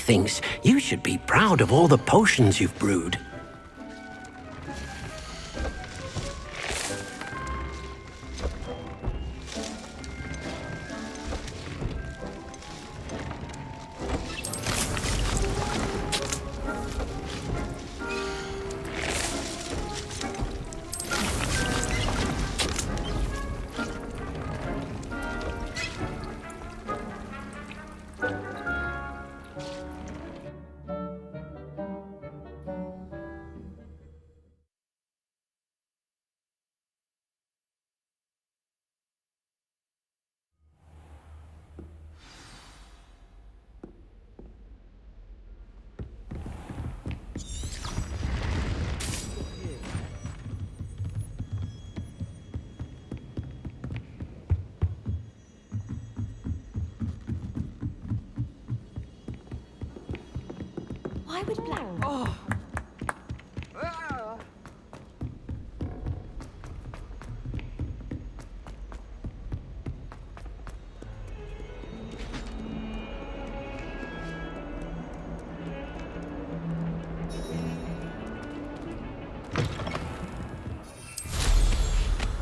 thinks you should be proud of all the potions you've brewed. Why would Black... Oh.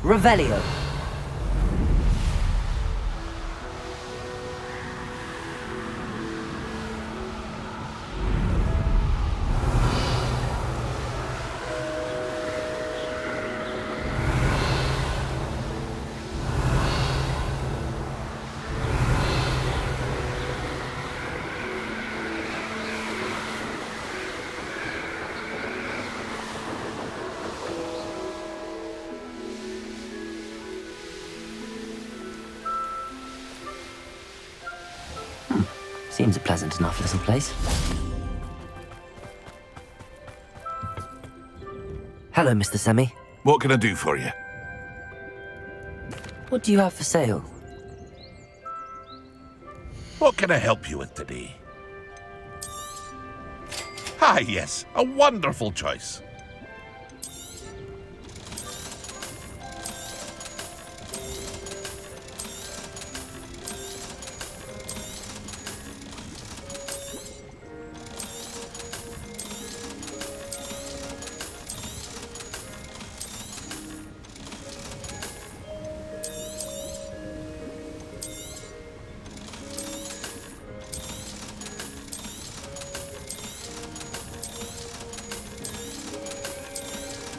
Revelio. Seems a pleasant enough little place. Hello, Mr. Semi. What can I do for you? What do you have for sale? What can I help you with today? Ah, yes, a wonderful choice.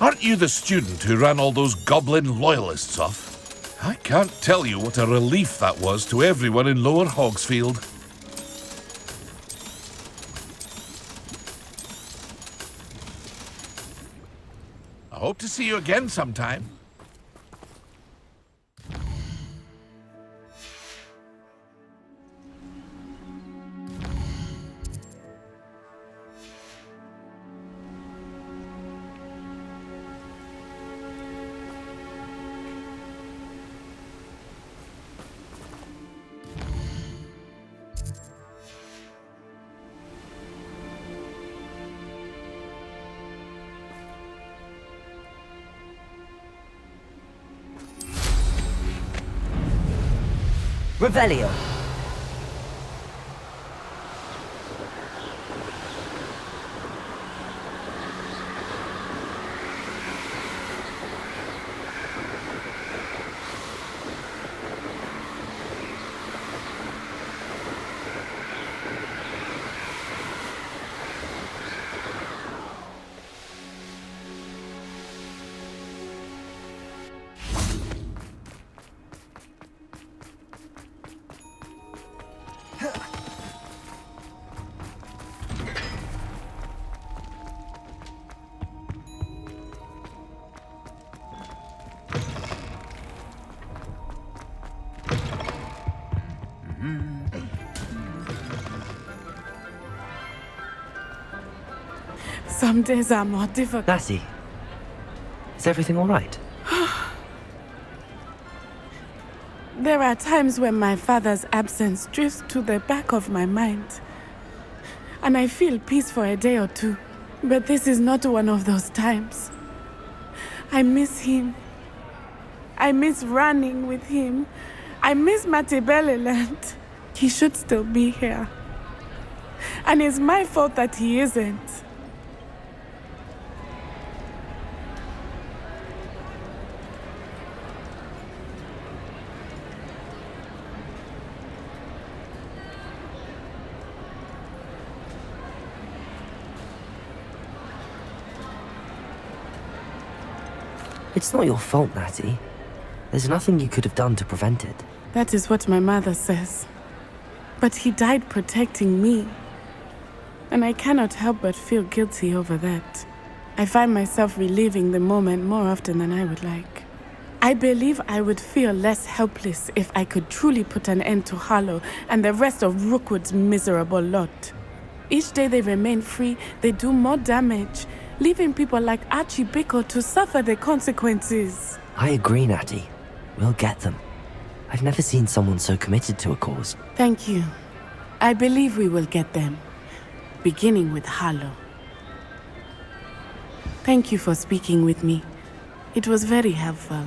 Aren't you the student who ran all those goblin loyalists off? I can't tell you what a relief that was to everyone in Lower Hogsfield. I hope to see you again sometime. Revelio. Some days are more difficult. Lassie, is everything all right? There are times when my father's absence drifts to the back of my mind, and I feel peace for a day or two. But this is not one of those times. I miss him. I miss running with him. I miss Matebeleland. He should still be here. And it's my fault that he isn't. It's not your fault, Natty. There's nothing you could have done to prevent it. That is what my mother says. But he died protecting me. And I cannot help but feel guilty over that. I find myself reliving the moment more often than I would like. I believe I would feel less helpless if I could truly put an end to Harlow and the rest of Rookwood's miserable lot. Each day they remain free, they do more damage, leaving people like Archie Bickle to suffer the consequences. I agree, Natty. We'll get them. I've never seen someone so committed to a cause. Thank you. I believe we will get them, beginning with Harlow. Thank you for speaking with me. It was very helpful.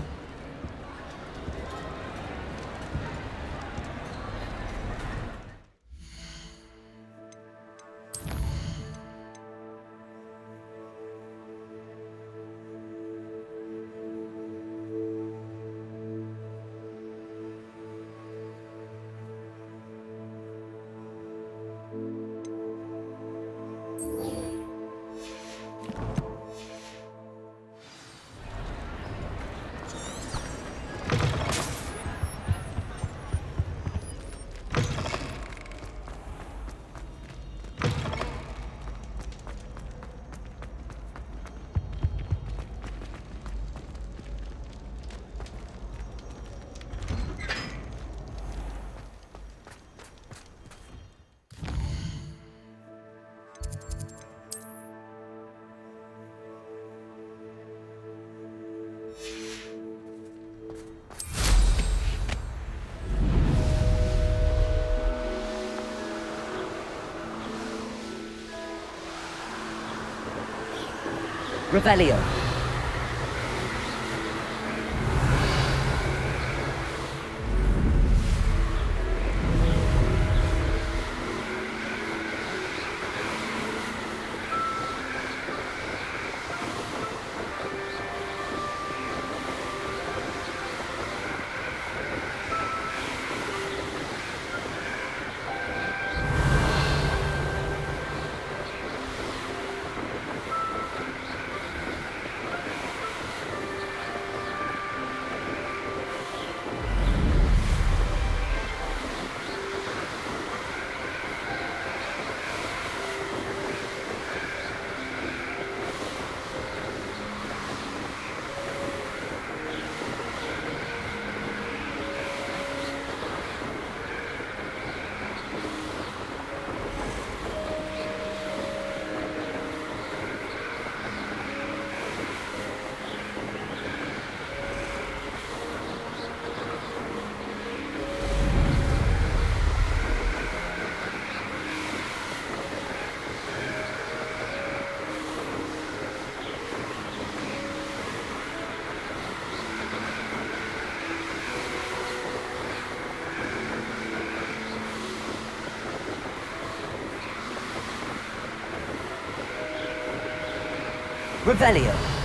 Revelio. Revelio.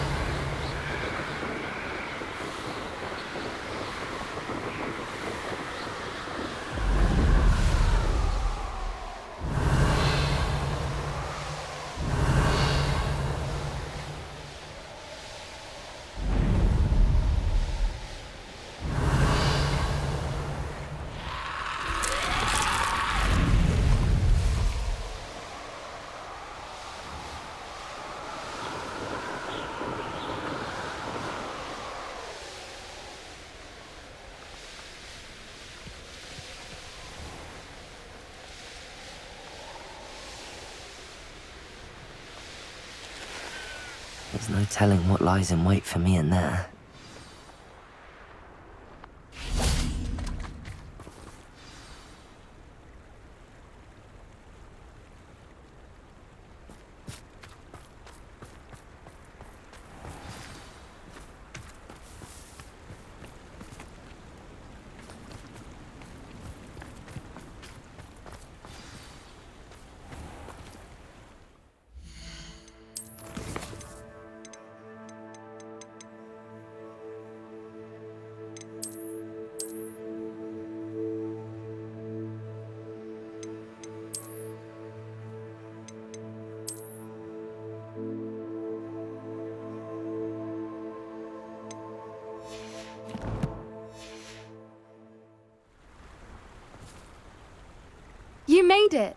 There's no telling what lies in wait for me in there. enjoyed it.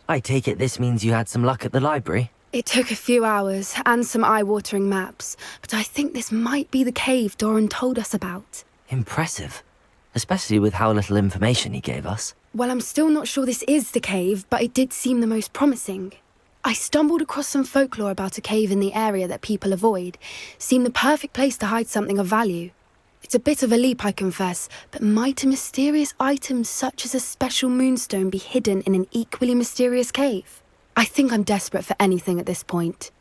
I take it this means you had some luck at the library? It took a few hours and some eye-watering maps, but I think this might be the cave Doran told us about. Impressive. Especially with how little information he gave us. Well, I'm still not sure this is the cave, but it did seem the most promising. I stumbled across some folklore about a cave in the area that people avoid. Seemed the perfect place to hide something of value. It's a bit of a leap, I confess, but might a mysterious item such as a special moonstone be hidden in an equally mysterious cave? I think I'm desperate for anything at this point.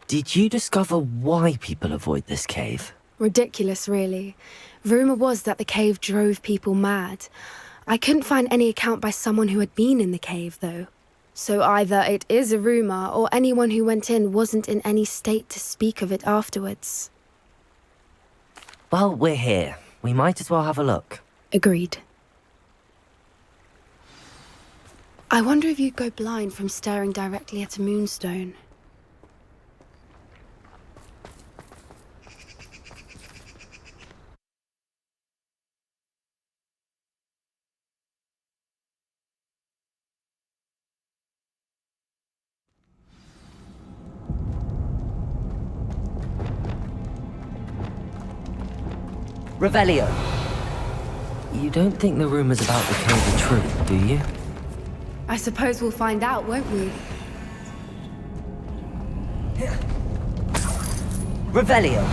Did you discover why people avoid this cave? Ridiculous, really. Rumour was that the cave drove people mad. I couldn't find any account by someone who had been in the cave, though. So either it is a rumour, or anyone who went in wasn't in any state to speak of it afterwards. Well, we're here. We might as well have a look. Agreed. I wonder if you'd go blind from staring directly at a moonstone. Revelio. You don't think the rumors about the cave are true, do you? I suppose we'll find out, won't we? Revelio.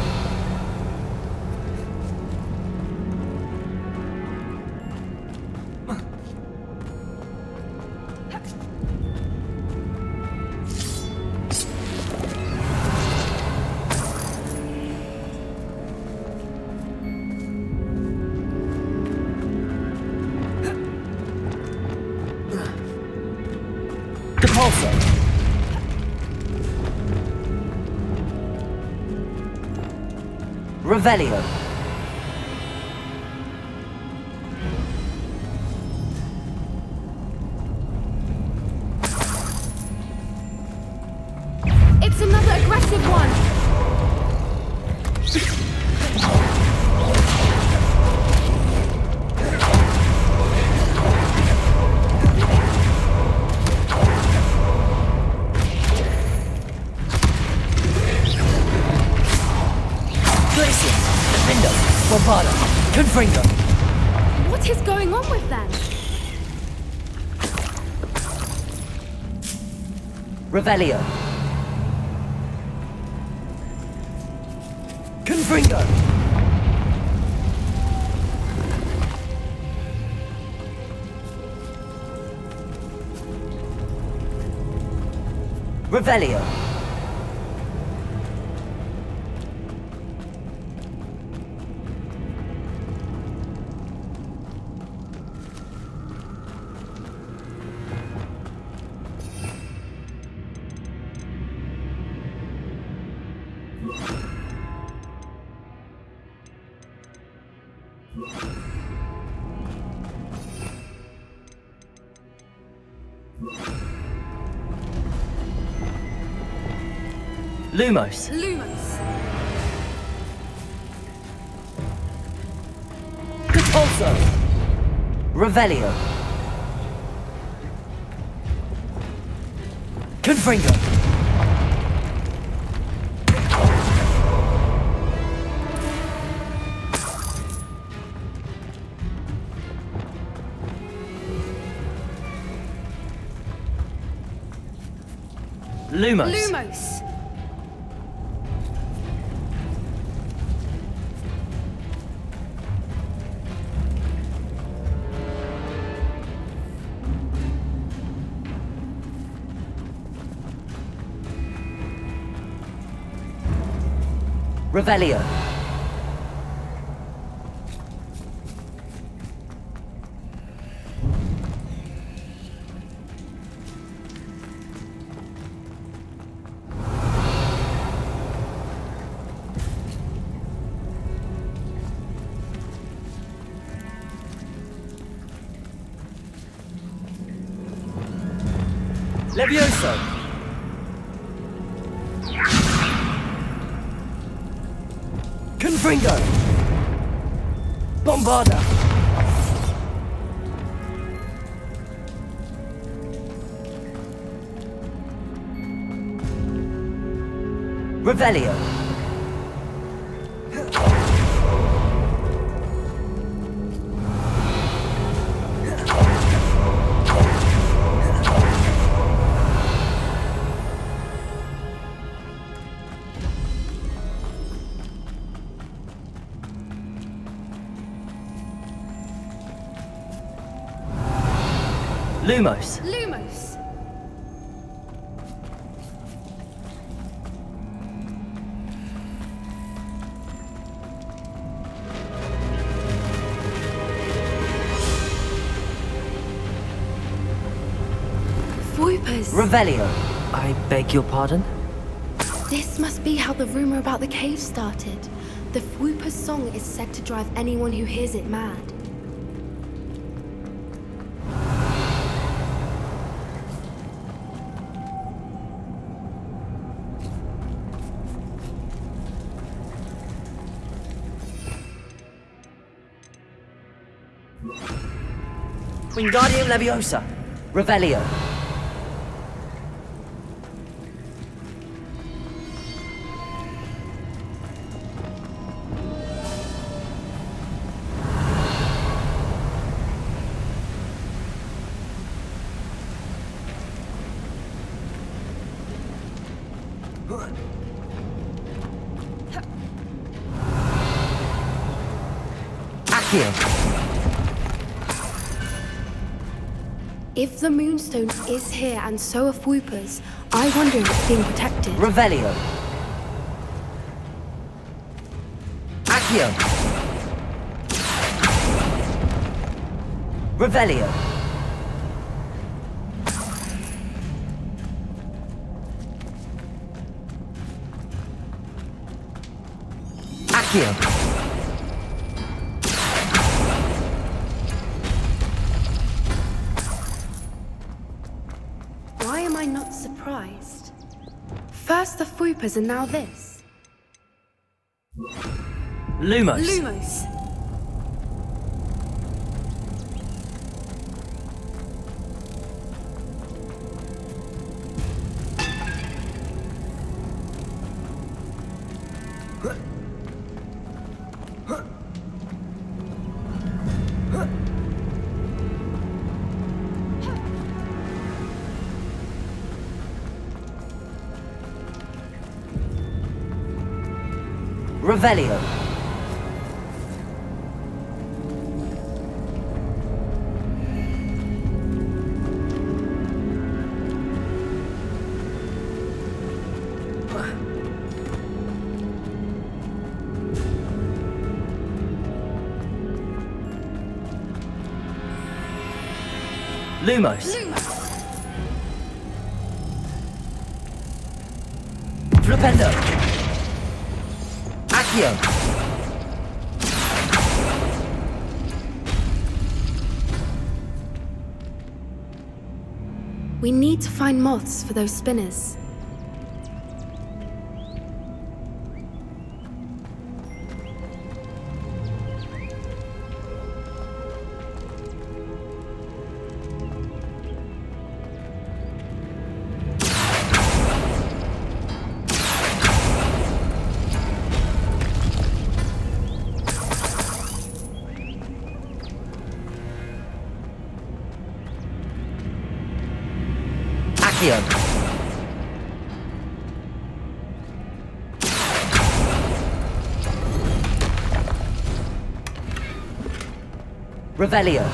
Revelio. It's another aggressive one! Confringo. What is going on with them? Revelio. Confringo. Revelio. Lumos. Lumos. Repulso. Revelio. Confringo. Lumos. Lumos. Revelio. Levioso. Gringo! Bombarda! Revelio! Lumos! Lumos! Voipers! Revelio! I beg your pardon? This must be how the rumor about the cave started. The Whooper's song is said to drive anyone who hears it mad. Wingardium Leviosa! Revelio! Accio! If the Moonstone is here and so are Whoopers, I wonder if it's being protected. Revelio! Accio! Revelio! Accio! Why am I not surprised? First the Whoopers and now this. Lumos! Lumos! Revelio! Lumos! Flipendo! Accio! We need to find moths for those spinners. Accio! Revelio!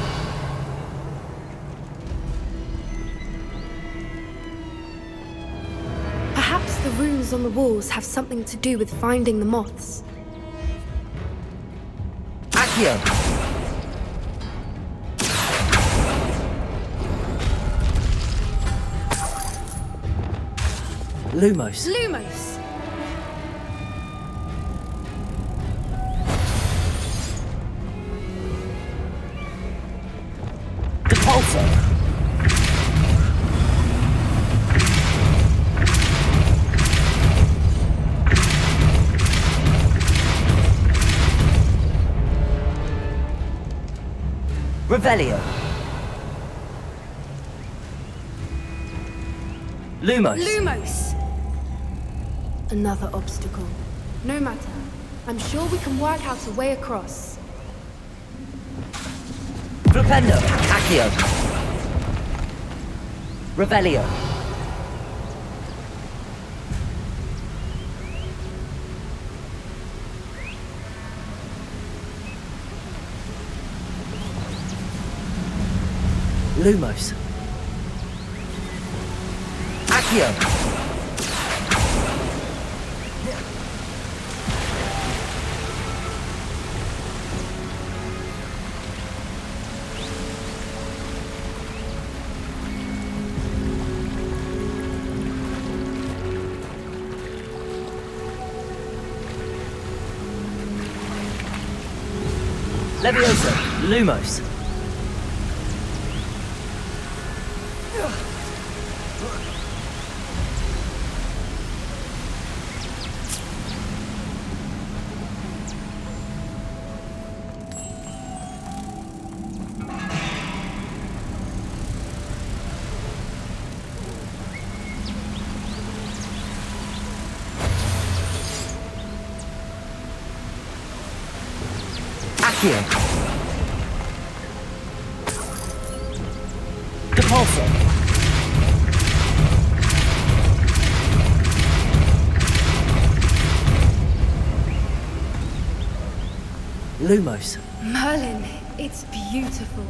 Perhaps the runes on the walls have something to do with finding the moths. Accio! Lumos! Lumos! Depulso! Revelio. Lumos. Lumos! Another obstacle. No matter. I'm sure we can work out a way across. Flipendo. Accio. Revelio. Lumos. Accio. Leviosa. Lumos. Accio. Depulso. Lumos. Merlin, it's beautiful.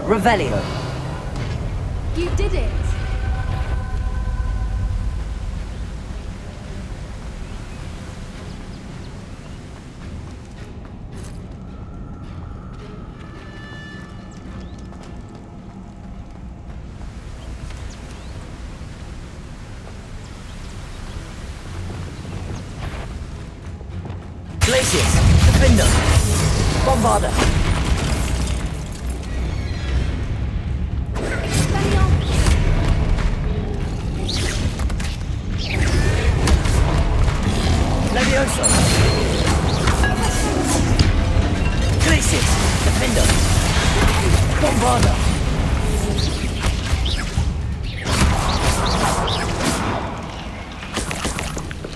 Revelio. You did it! Glacius. Defender. Bombarder. Leviosa. Glacius. Defender. Bombarder.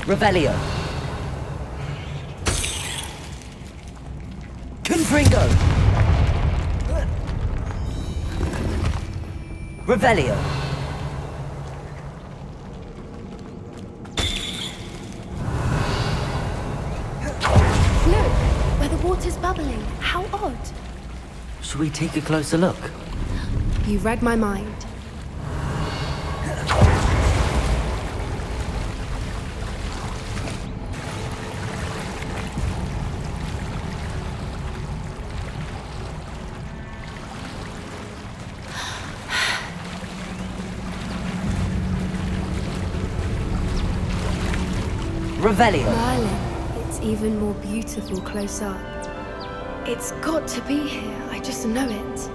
Revelio. Confringo. Revelio. Look, where the water's bubbling. How odd. Should we take a closer look? You read my mind. Revelio. Merlin, it's even more beautiful close up. It's got to be here, I just know it.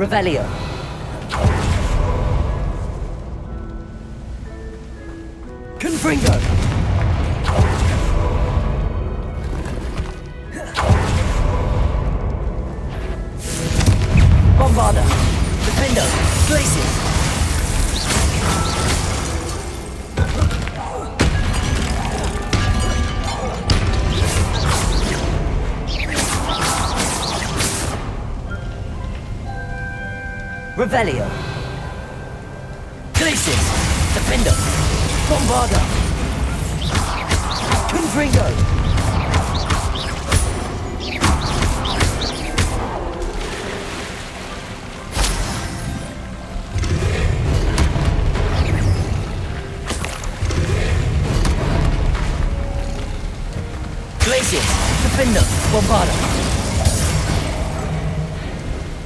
Revelio. Confringo. Revelio. Glacis. Defender. Bombarda. Confringo. Glacius, Defender, Bombarda.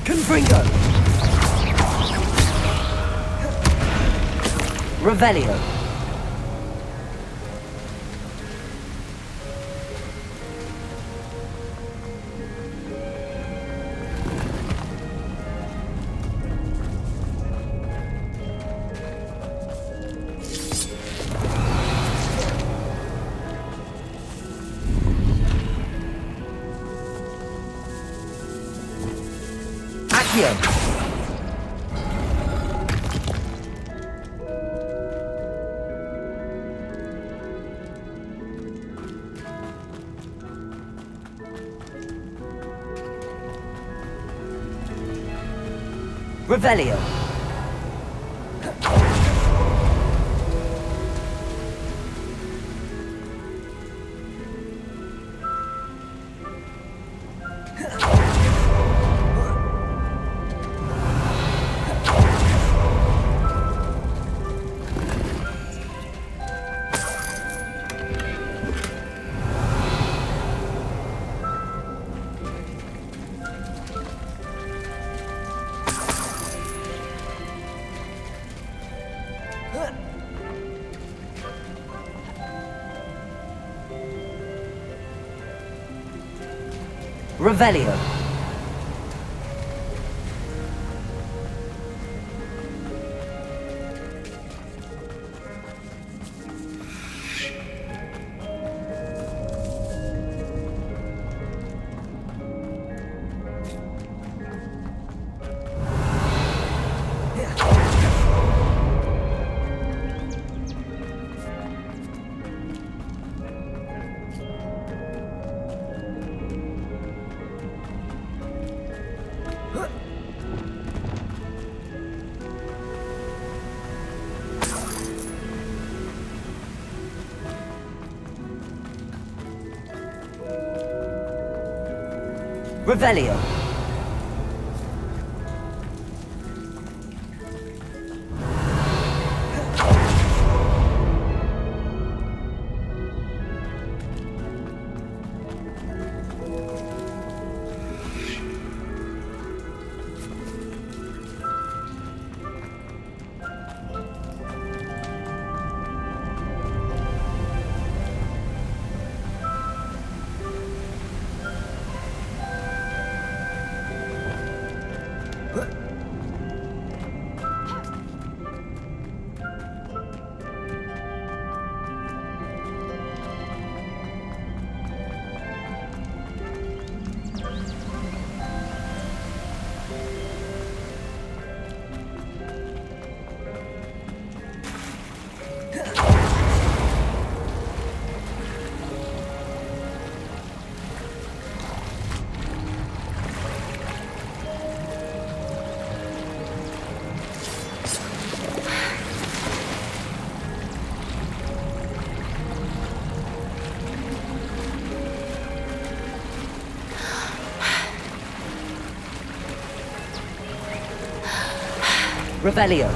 Confringo. Revelio. Revelio. Revelio. Revelio. Revelio.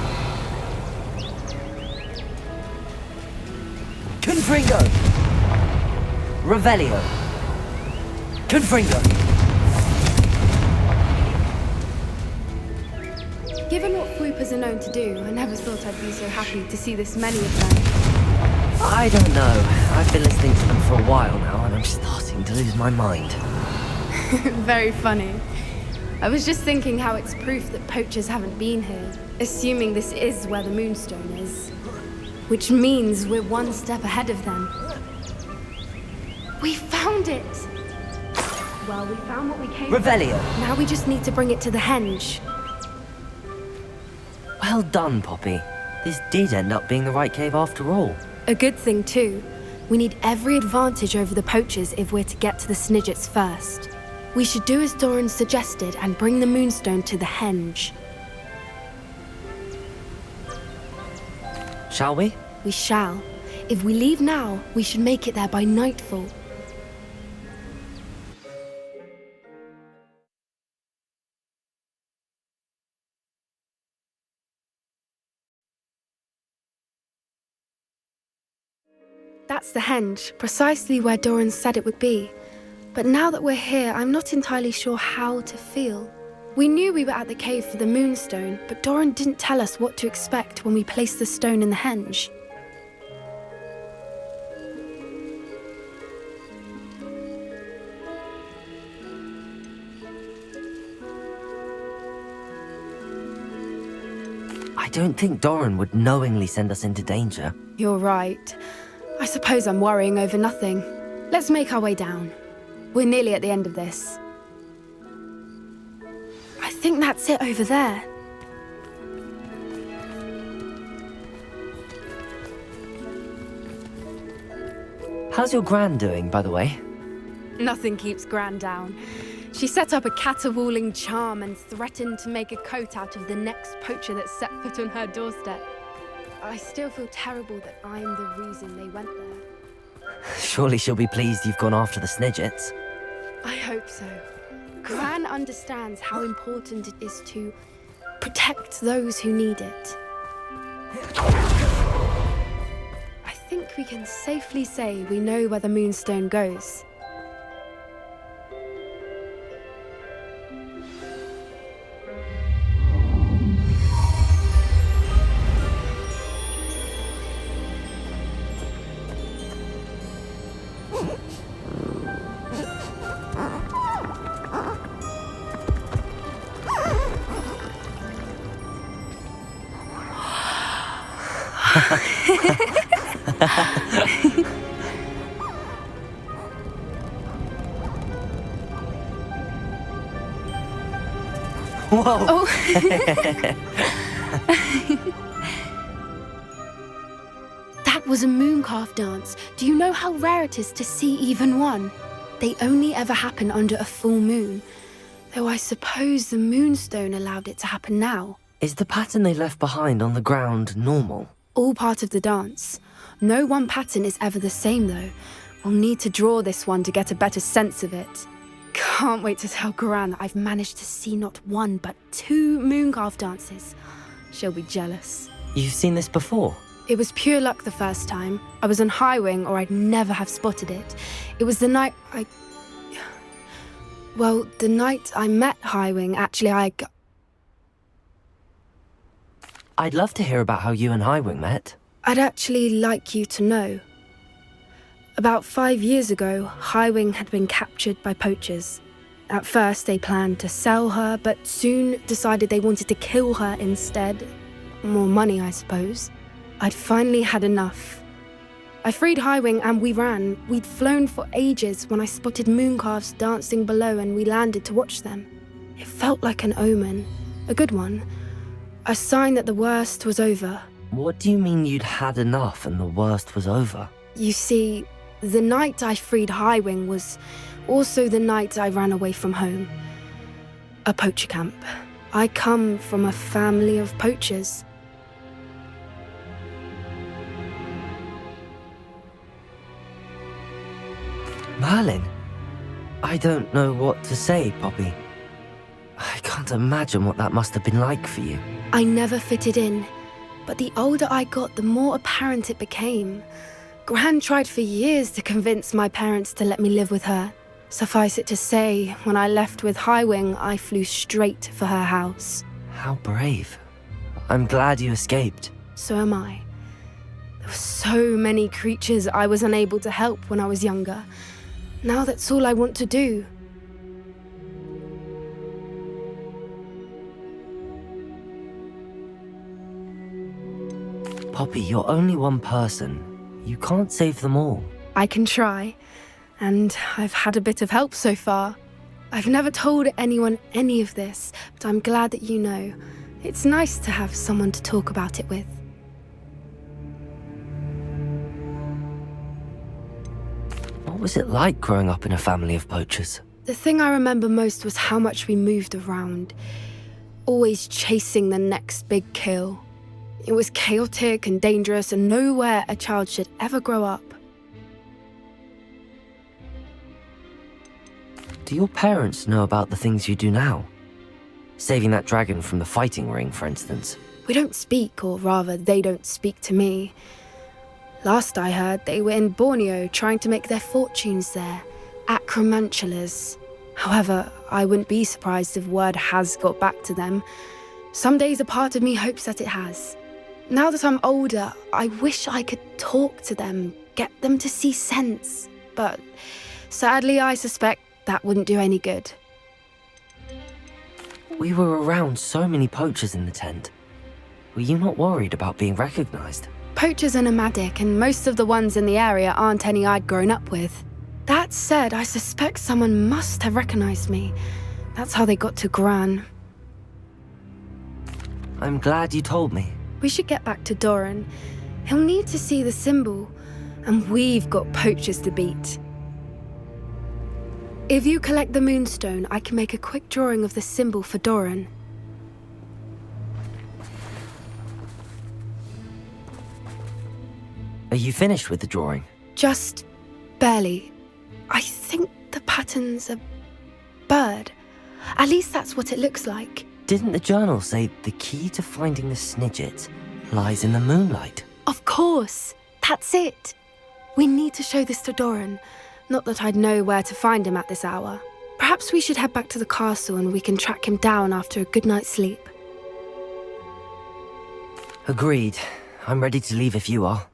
Confringo. Revelio. Confringo. Given what floopers are known to do, I never thought I'd be so happy to see this many of them. I don't know. I've been listening to them for a while now, and I'm starting to lose my mind. Very funny. I was just thinking how it's proof that poachers haven't been here, assuming this is where the Moonstone is. Which means we're one step ahead of them. We found it! Well, we found what we came Revelio. for. Now we just need to bring it to the henge. Well done, Poppy. This did end up being the right cave after all. A good thing, too. We need every advantage over the poachers if we're to get to the Snidgets first. We should do as Doran suggested and bring the Moonstone to the henge. Shall we? We shall. If we leave now, we should make it there by nightfall. That's the henge, precisely where Doran said it would be. But now that we're here, I'm not entirely sure how to feel. We knew we were at the cave for the moonstone, but Doran didn't tell us what to expect when we placed the stone in the henge. I don't think Doran would knowingly send us into danger. You're right. I suppose I'm worrying over nothing. Let's make our way down. We're nearly at the end of this. I think that's it over there. How's your gran doing, by the way? Nothing keeps Gran down. She set up a caterwauling charm and threatened to make a coat out of the next poacher that set foot on her doorstep. I still feel terrible that I'm the reason they went there. Surely she'll be pleased you've gone after the Snidgets. I hope so. Gran understands how important it is to protect those who need it. I think we can safely say we know where the moonstone goes. Whoa! Oh. That was a mooncalf dance. Do you know how rare it is to see even one? They only ever happen under a full moon. Though I suppose the moonstone allowed it to happen now. Is the pattern they left behind on the ground normal? All part of the dance. No one pattern is ever the same, though. We'll need to draw this one to get a better sense of it. Can't wait to tell Gran that I've managed to see not one, but 2 mooncalf dances. She'll be jealous. You've seen this before? It was pure luck the first time. I was on Highwing, or I'd never have spotted it. It was the night Well, the night I met Highwing, actually, I'd love to hear about how you and Highwing met. I'd actually like you to know. About 5 years ago, Highwing had been captured by poachers. At first, they planned to sell her, but soon decided they wanted to kill her instead. More money, I suppose. I'd finally had enough. I freed Highwing and we ran. We'd flown for ages when I spotted mooncalves dancing below and we landed to watch them. It felt like an omen, a good one. A sign that the worst was over. What do you mean you'd had enough and the worst was over? You see, the night I freed Highwing was also the night I ran away from home. A poacher camp. I come from a family of poachers. Merlin? I don't know what to say, Poppy. I can't imagine what that must have been like for you. I never fitted in, but the older I got, the more apparent it became. Gran tried for years to convince my parents to let me live with her. Suffice it to say, when I left with Highwing, I flew straight for her house. How brave. I'm glad you escaped. So am I. There were so many creatures I was unable to help when I was younger. Now that's all I want to do. Poppy, you're only one person. You can't save them all. I can try, and I've had a bit of help so far. I've never told anyone any of this, but I'm glad that you know. It's nice to have someone to talk about it with. What was it like growing up in a family of poachers? The thing I remember most was how much we moved around, always chasing the next big kill. It was chaotic and dangerous and nowhere a child should ever grow up. Do your parents know about the things you do now? Saving that dragon from the fighting ring, for instance. We don't speak, or rather, they don't speak to me. Last I heard, they were in Borneo trying to make their fortunes there, acromantulas. However, I wouldn't be surprised if word has got back to them. Some days a part of me hopes that it has. Now that I'm older, I wish I could talk to them, get them to see sense. But sadly, I suspect that wouldn't do any good. We were around so many poachers in the tent. Were you not worried about being recognized? Poachers are nomadic, and most of the ones in the area aren't any I'd grown up with. That said, I suspect someone must have recognized me. That's how they got to Gran. I'm glad you told me. We should get back to Doran. He'll need to see the symbol, and we've got poachers to beat. If you collect the moonstone, I can make a quick drawing of the symbol for Doran. Are you finished with the drawing? Just barely. I think the pattern's a bird. At least that's what it looks like. Didn't the journal say the key to finding the Snidget lies in the moonlight? Of course. That's it. We need to show this to Doran. Not that I'd know where to find him at this hour. Perhaps we should head back to the castle and we can track him down after a good night's sleep. Agreed. I'm ready to leave if you are.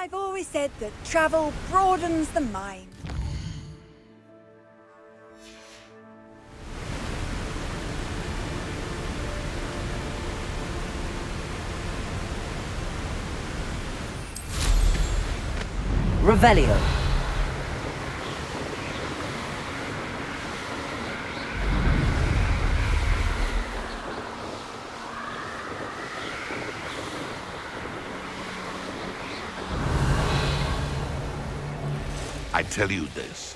I've always said that travel broadens the mind. Revelio. I tell you this.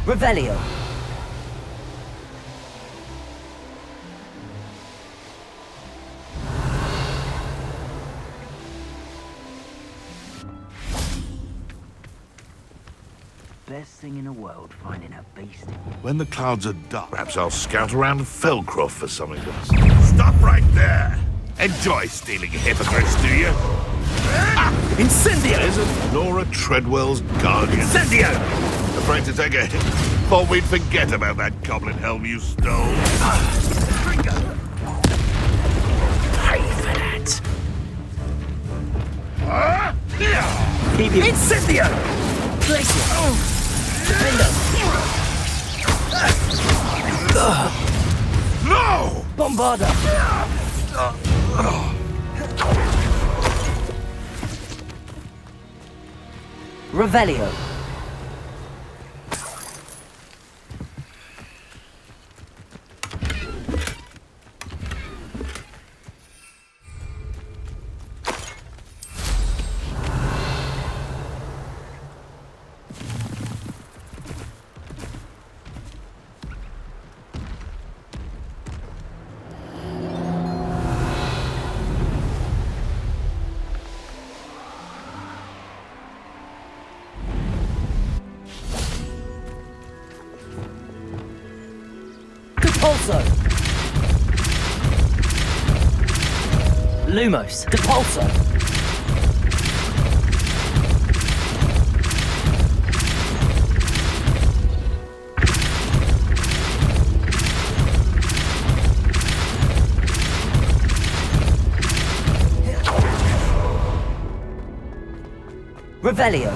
Revelio. Best thing in the world, finding a beast. When the clouds are dark, perhaps I'll scout around Felcroft for something else. Stop right there! Enjoy stealing hippogriffs, do you? Incendio! Isn't Laura Treadwell's guardian? Incendio! Afraid to take a hit. Thought we'd forget about that goblin helm you stole. Pay for that. Keep you. Incendio! Glacier. Defendo. No! Bombarda. Revelio. Depulso. Lumos. Depulso. Revelio.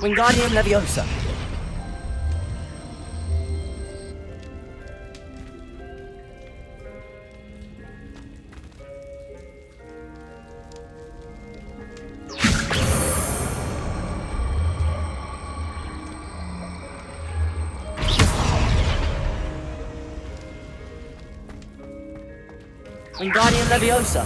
Wingardium Leviosa. Wingardium Leviosa.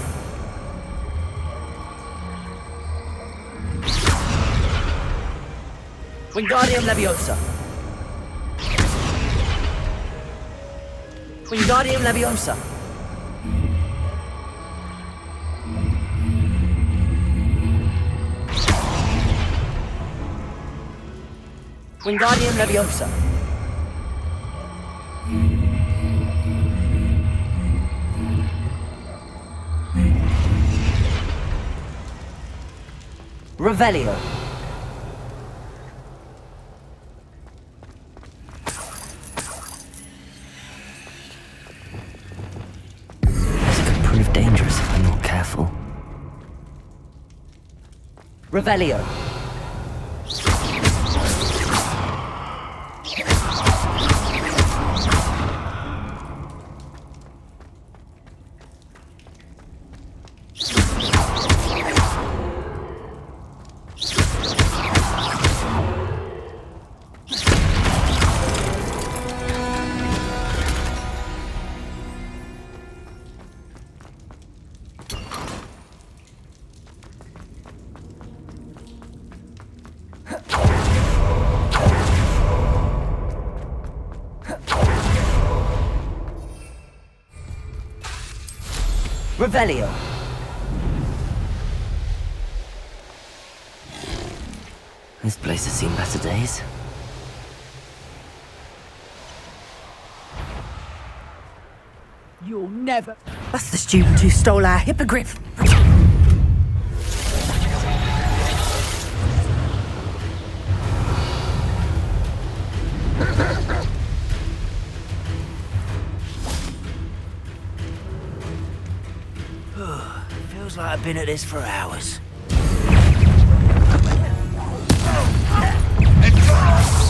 Wingardium Leviosa. Wingardium Leviosa. Wingardium Leviosa. Revelio. Prove dangerous if I'm not careful. Revelio. Revelio. This place has seen better days. You'll never. That's the student who stole our hippogriff. Feels like I've been at this for hours.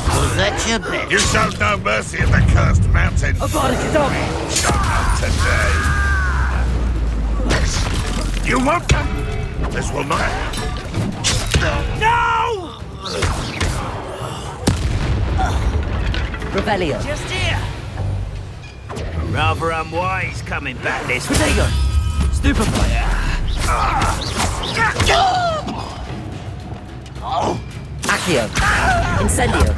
Was that your bet? You showed no mercy at the cursed mountain. Today. You won't come. This will not. No! Revelio. Just here. Rather unwise coming back this way. Diagon. Stupefy. Accio. Incendio.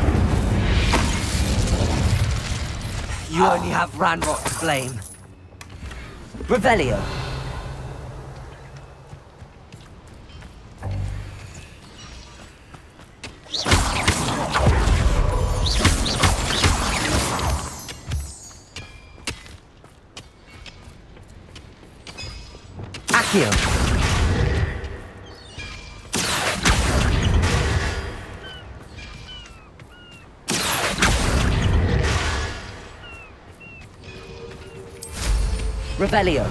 You only have Ranrock's flame. Revelio. Accio. Revelio.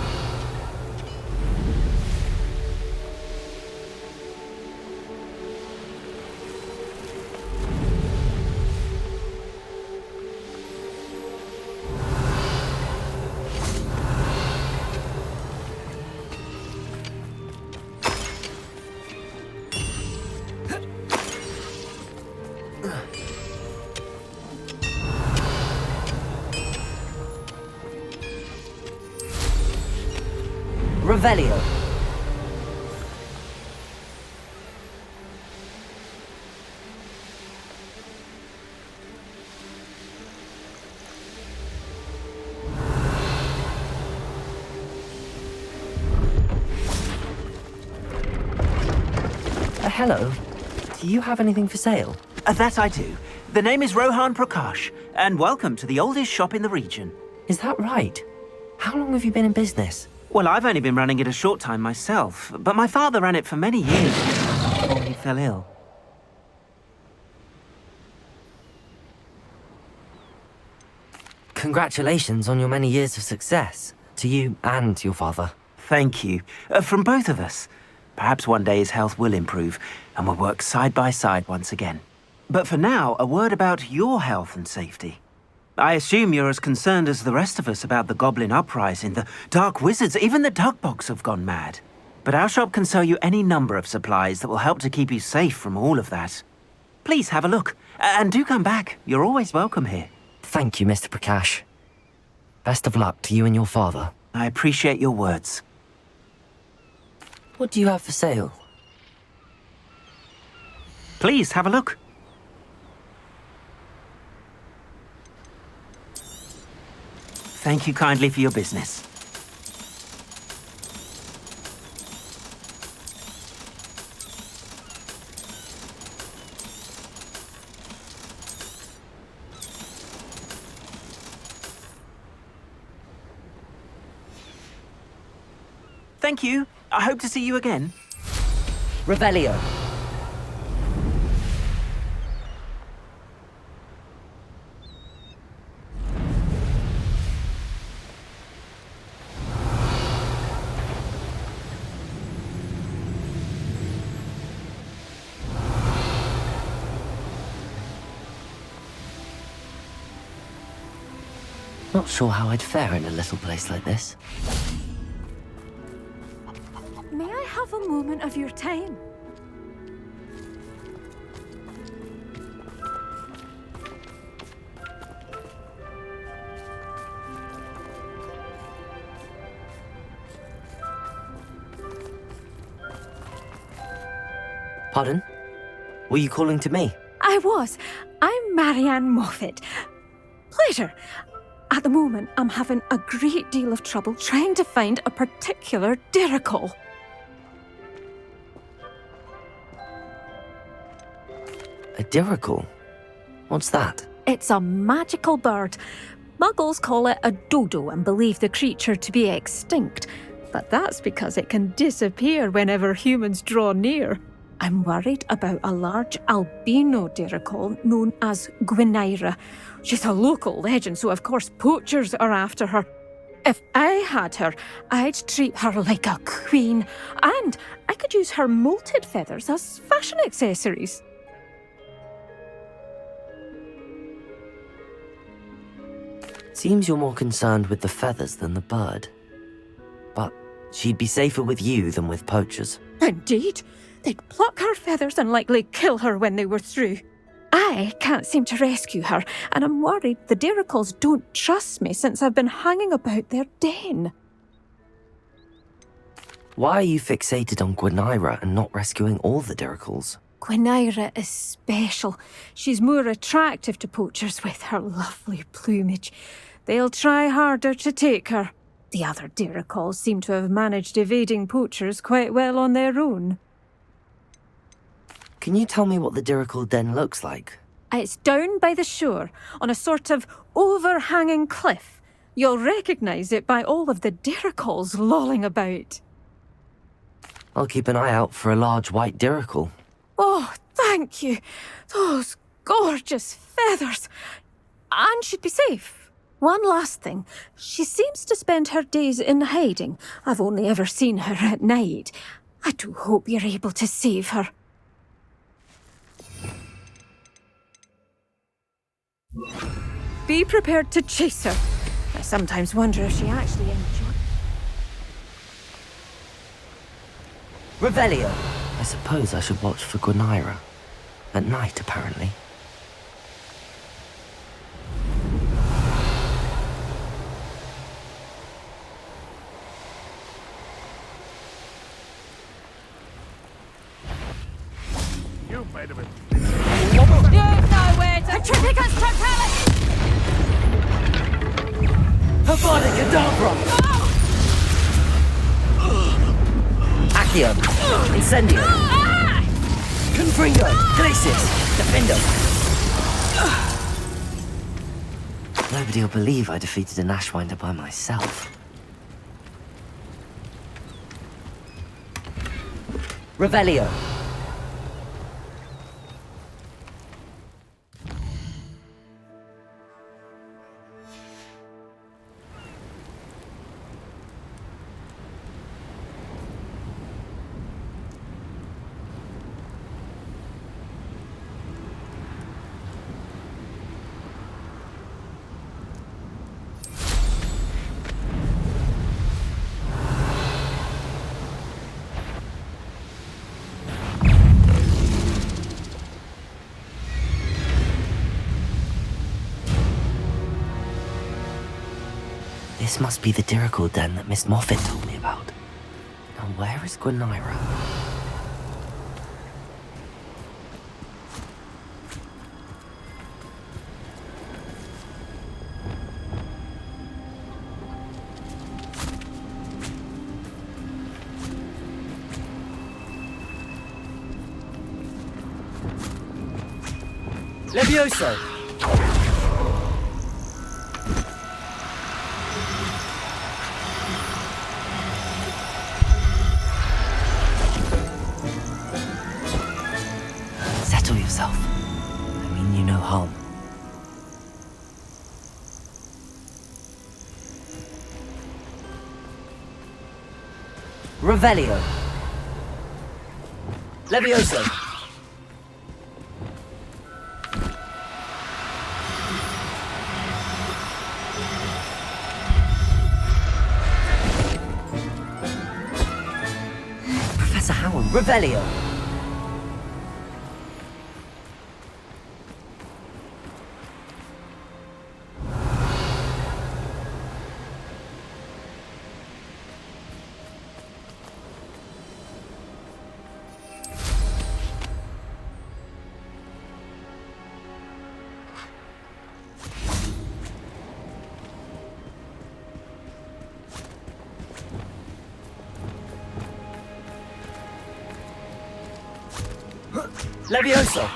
Revelio. Hello. Do you have anything for sale? That I do. The name is Rohan Prakash, and welcome to the oldest shop in the region. Is that right? How long have you been in business? Well, I've only been running it a short time myself, but my father ran it for many years before he fell ill. Congratulations on your many years of success, to you and your father. Thank you. From both of us. Perhaps one day his health will improve, and we'll work side by side once again. But for now, a word about your health and safety. I assume you're as concerned as the rest of us about the Goblin Uprising, the Dark Wizards, even the Dugbogs have gone mad. But our shop can sell you any number of supplies that will help to keep you safe from all of that. Please have a look, and do come back. You're always welcome here. Thank you, Mr. Prakash. Best of luck to you and your father. I appreciate your words. What do you have for sale? Please have a look. Thank you kindly for your business. Thank you. I hope to see you again. Revelio. Not sure how I'd fare in a little place like this. May I have a moment of your time? Pardon? Were you calling to me? I was. I'm Marianne Moffat. Pleasure. At the moment, I'm having a great deal of trouble trying to find a particular diricle. A diricle? What's that? It's a magical bird. Muggles call it a dodo and believe the creature to be extinct, but that's because it can disappear whenever humans draw near. I'm worried about a large albino diricle known as Gwynaira. She's a local legend, so of course poachers are after her. If I had her, I'd treat her like a queen, and I could use her molted feathers as fashion accessories. Seems you're more concerned with the feathers than the bird. But she'd be safer with you than with poachers. Indeed. They'd pluck her feathers and likely kill her when they were through. I can't seem to rescue her, and I'm worried the diricles don't trust me since I've been hanging about their den. Why are you fixated on Gwynaira and not rescuing all the diricles? Gwynaira is special. She's more attractive to poachers with her lovely plumage. They'll try harder to take her. The other diricles seem to have managed evading poachers quite well on their own. Can you tell me what the diricle den looks like? It's down by the shore, on a sort of overhanging cliff. You'll recognise it by all of the diricles lolling about. I'll keep an eye out for a large white diricle. Oh, thank you. Those gorgeous feathers. And she'd be safe. One last thing. She seems to spend her days in hiding. I've only ever seen her at night. I do hope you're able to save her. Be prepared to chase her. I sometimes wonder if she actually enjoys... Revelio! I suppose I should watch for Gwynaira. At night, apparently. You made of it. You've nowhere to... Petrificus Totalis! Havada Kedavra! Accio! Incendio! Confringo! Glacis! Defendo! Nobody will believe I defeated an Ashwinder by myself. Revelio! This must be the diricle den that Miss Moffat told me about. Now where is Gwynaira? Levioso! Settle yourself. I mean you no harm. Revelio! Levioso! Professor Howard, Revelio! Levioso!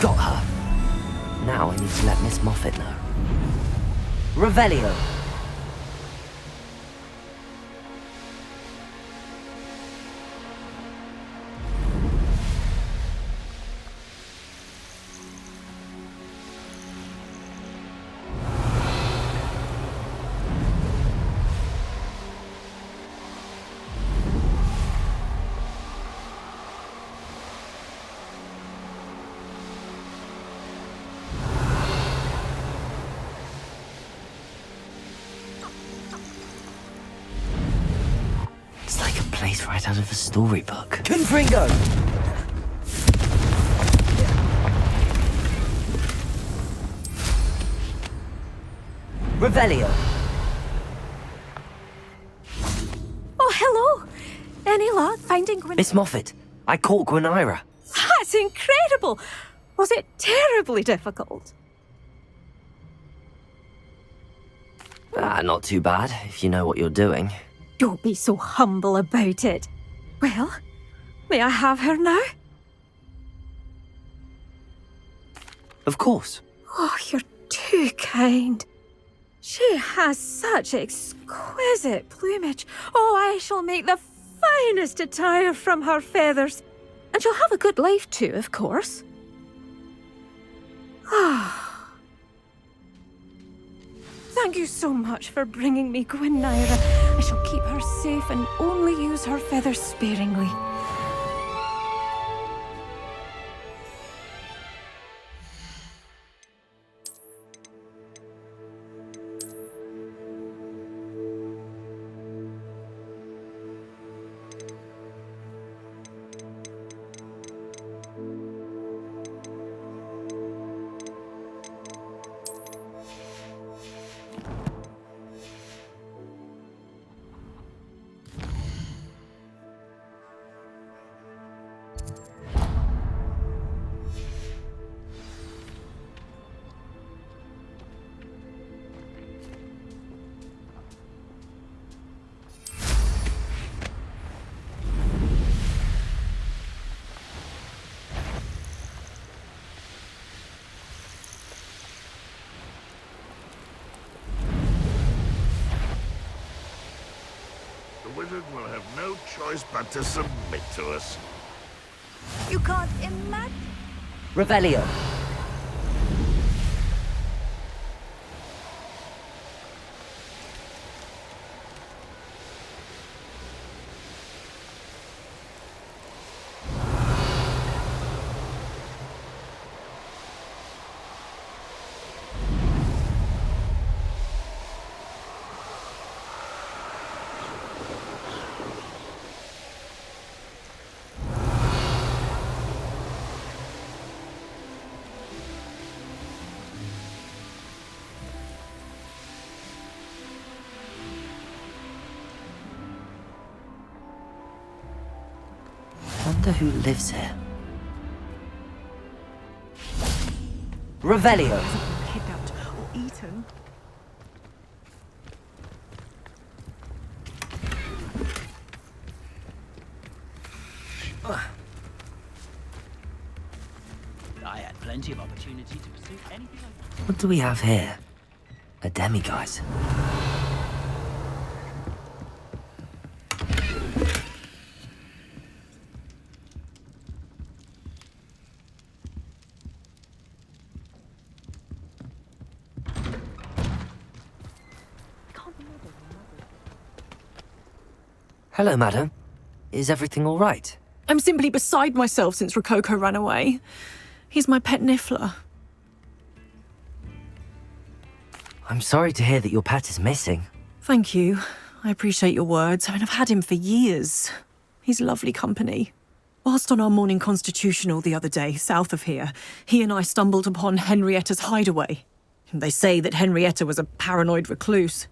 Got her. Now I need to let Miss Moffat know. Revelio! Place right out of a storybook. Confringo! Revelio! Oh, hello! Any luck finding Gwen? Miss Moffat, I caught Gwenira. That's incredible! Was it terribly difficult? Not too bad, if you know what you're doing. Don't be so humble about it. Well, may I have her now? Of course. Oh, you're too kind. She has such exquisite plumage. Oh, I shall make the finest attire from her feathers. And she'll have a good life too, of course. Ah. Thank you so much for bringing me Gwenira. I shall keep her safe and only use her feathers sparingly. Wizard will have no choice but to submit to us. You can't imagine. Revelio. Wonder who lives here. Revelio. Kidnapped or eaten. I had plenty of opportunity to pursue anything I wanted. What do we have here? A demiguise. Hello, madam. Is everything all right? I'm simply beside myself since Rococo ran away. He's my pet Niffler. I'm sorry to hear that your pet is missing. Thank you. I appreciate your words. I mean, I've had him for years. He's lovely company. Whilst on our morning constitutional the other day, south of here, he and I stumbled upon Henrietta's hideaway. They say that Henrietta was a paranoid recluse.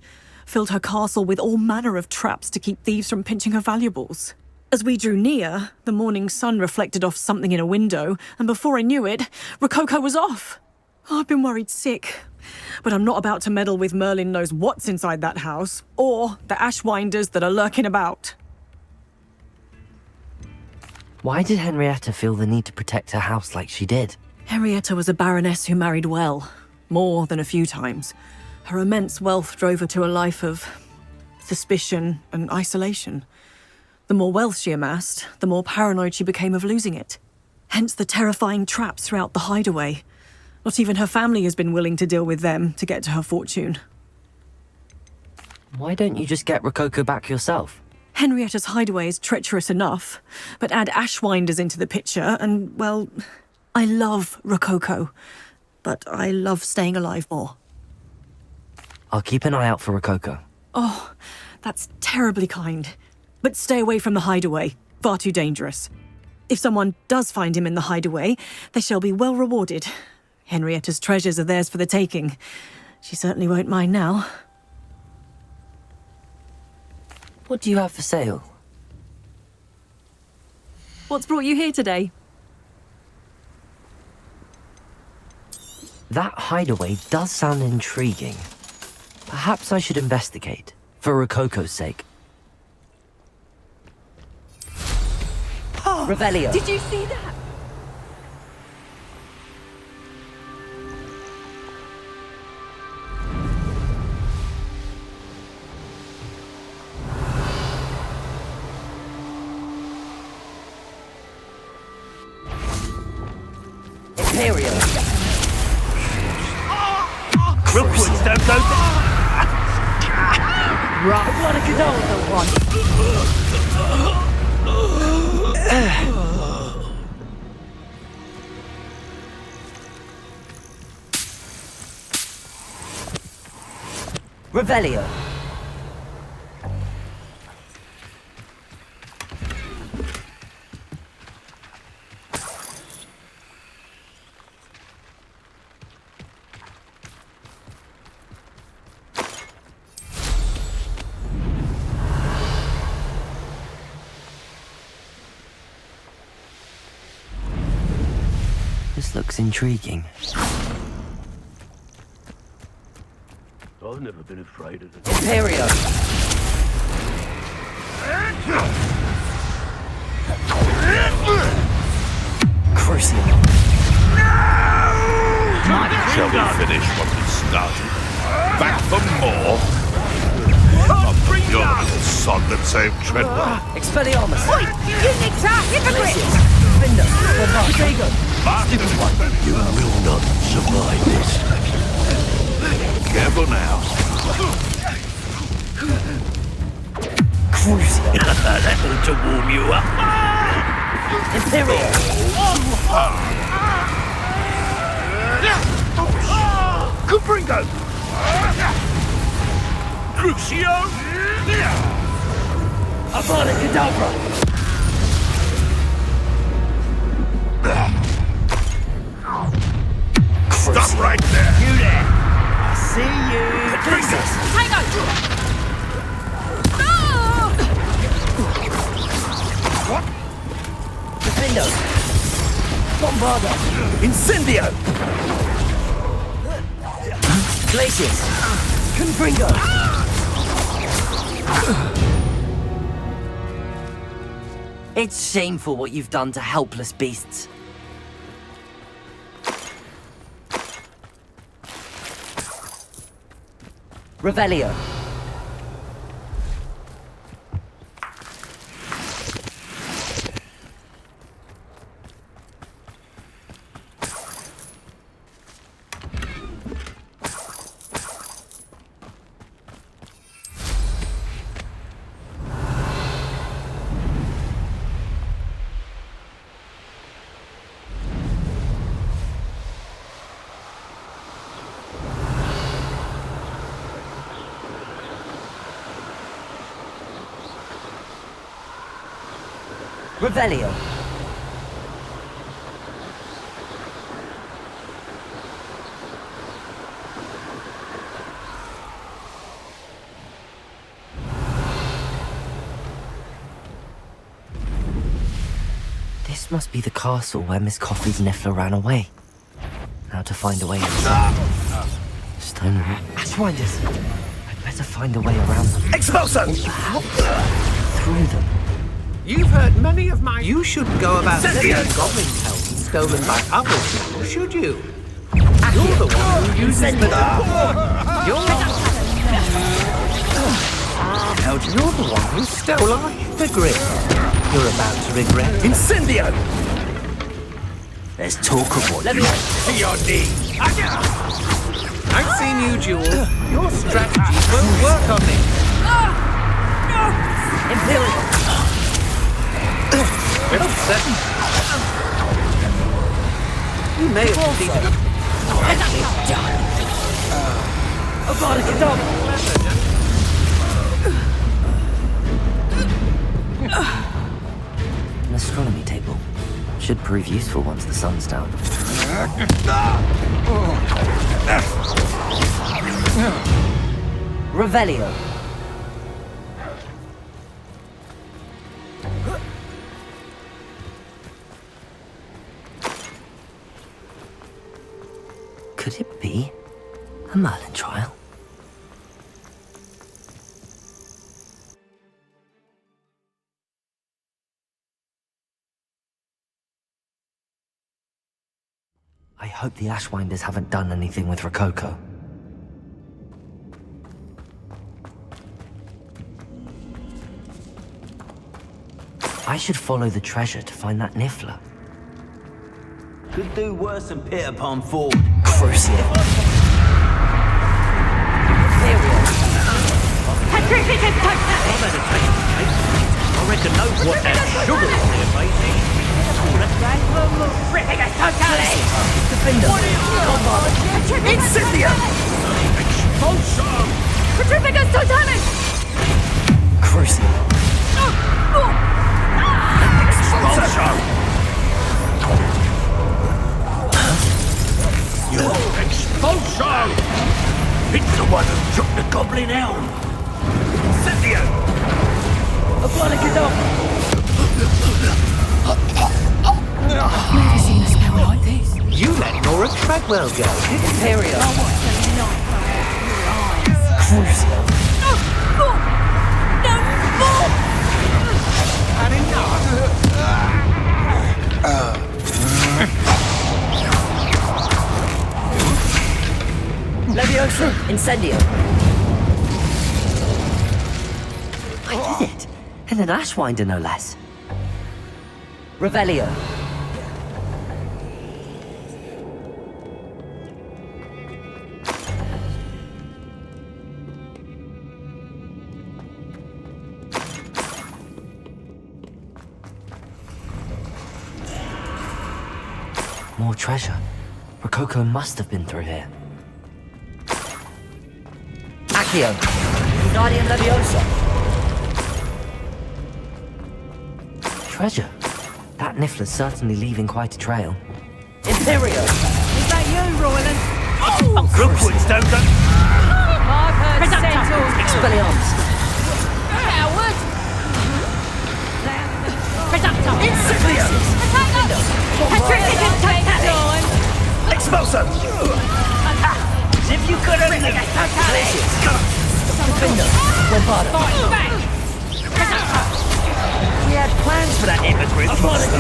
Filled her castle with all manner of traps to keep thieves from pinching her valuables. As we drew near, the morning sun reflected off something in a window, and before I knew it, Rococo was off. I've been worried sick. But I'm not about to meddle with Merlin knows what's inside that house, or the Ashwinders that are lurking about. Why did Henrietta feel the need to protect her house like she did? Henrietta was a baroness who married well, more than a few times. Her immense wealth drove her to a life of suspicion and isolation. The more wealth she amassed, the more paranoid she became of losing it. Hence the terrifying traps throughout the hideaway. Not even her family has been willing to deal with them to get to her fortune. Why don't you just get Rococo back yourself? Henrietta's hideaway is treacherous enough, but add Ashwinders into the picture and, well, I love Rococo, but I love staying alive more. I'll keep an eye out for Rococo. Oh, that's terribly kind. But stay away from the hideaway. Far too dangerous. If someone does find him in the hideaway, they shall be well rewarded. Henrietta's treasures are theirs for the taking. She certainly won't mind now. What do you have for sale? What's brought you here today? That hideaway does sound intriguing. Perhaps I should investigate, for Rococo's sake. Revelio. Did you see that? Imperial. Rookwood, don't go there! Right. What a Godolphin one. Revelio. This looks intriguing. I've never been afraid of it. Imperio! Crucial. Shall we finish what we started? Back for more? You're the little sod that saved Treadwell. Expelliarmus! Oi! Unita! Hypocrite! Finder! Diagon! Stupid one! You will not survive this. Careful now. Crucial! That ought to warm you up. Imperial! Cupringo! Crucio! Avada Kedavra! Stop right there! You there! I see you! Princess! Tango! What? Defendo! Bombardo! Incendio! Glacius! Confringo! It's shameful what you've done to helpless beasts. Revelio. Revelio. This must be the castle where Miss Coffey's Niffler ran away. Now to find a way inside. Stone Ashwinders. I'd better find a way around them. Expulso! Through them. You've heard many of my... You shouldn't go about stealing goblin pelts stolen by others now, should you? You're the one who uses the... You're the one who stole our hippogriff. You're about to regret it. Incendio! Let's talk of what you... To your knee! I've seen you, Jewel. Your strategies won't work on me. Imperial! Well said. You may have defeated... An astronomy table. Should prove useful once the sun's down. Revelio. Could it be a Merlin trial? I hope the Ashwinders haven't done anything with Rococo. I should follow the treasure to find that Niffler. Could do worse than Peter Pan Ford. Crucial. I reckon know what that sugar is there, mate. Incendio! Expulsion! Petrificus Totalis! Crucial. Expulsion! Your expulsion! It's the one who took the goblin elm! Incendio! I've never seen a spell like this. You let Nora Treadwell go. Imperial. Crucial. Had enough. Leviosa. Incendio. I did it. And an Ashwinder, no less. Revelio. More treasure. Rococo must have been through here. Accio. Guardian Leviosa. Treasure. That Niffler's certainly leaving quite a trail. Imperio! Is that you, Royland? Crookwoods don't go. I've heard settled. Expelliarmus! Coward! Presumptor! Incendio! Petrificus Totalis! Expulso! If you could only... Glacius! Defender! Bombarda! Fight back! We had plans for that immigrant. What magic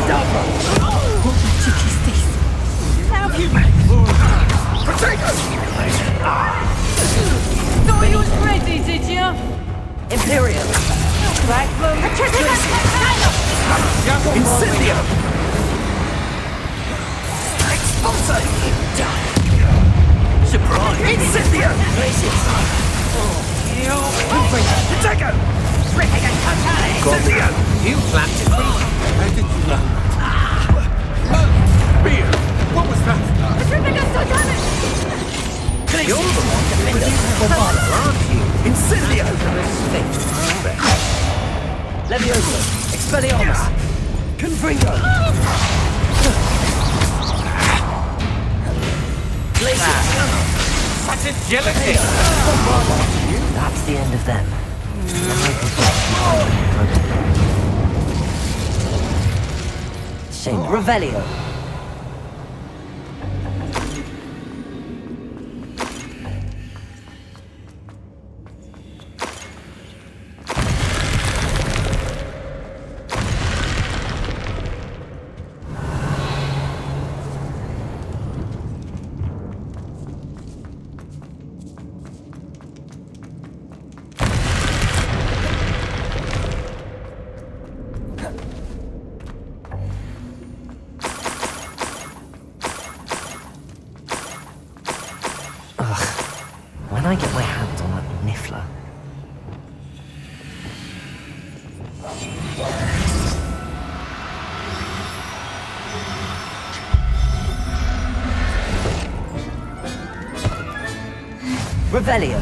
is this? How you... Protego! Thought you was ready, did you? Imperial! Petrificus Totalis! Incendio! Expulso! Surprise! Incendio! Glacius! Protego! Incendio! You planted me. How did you learn that? Beer! What was that? Petrificus Totalis! You're the one that Bombarda, aren't you? Incendio! Leviosa! Expelliarmus! Confringo! Glacius! Such agility! That's the end of them. Shame. Revelio. When I get my hands on that niffler. Revelio!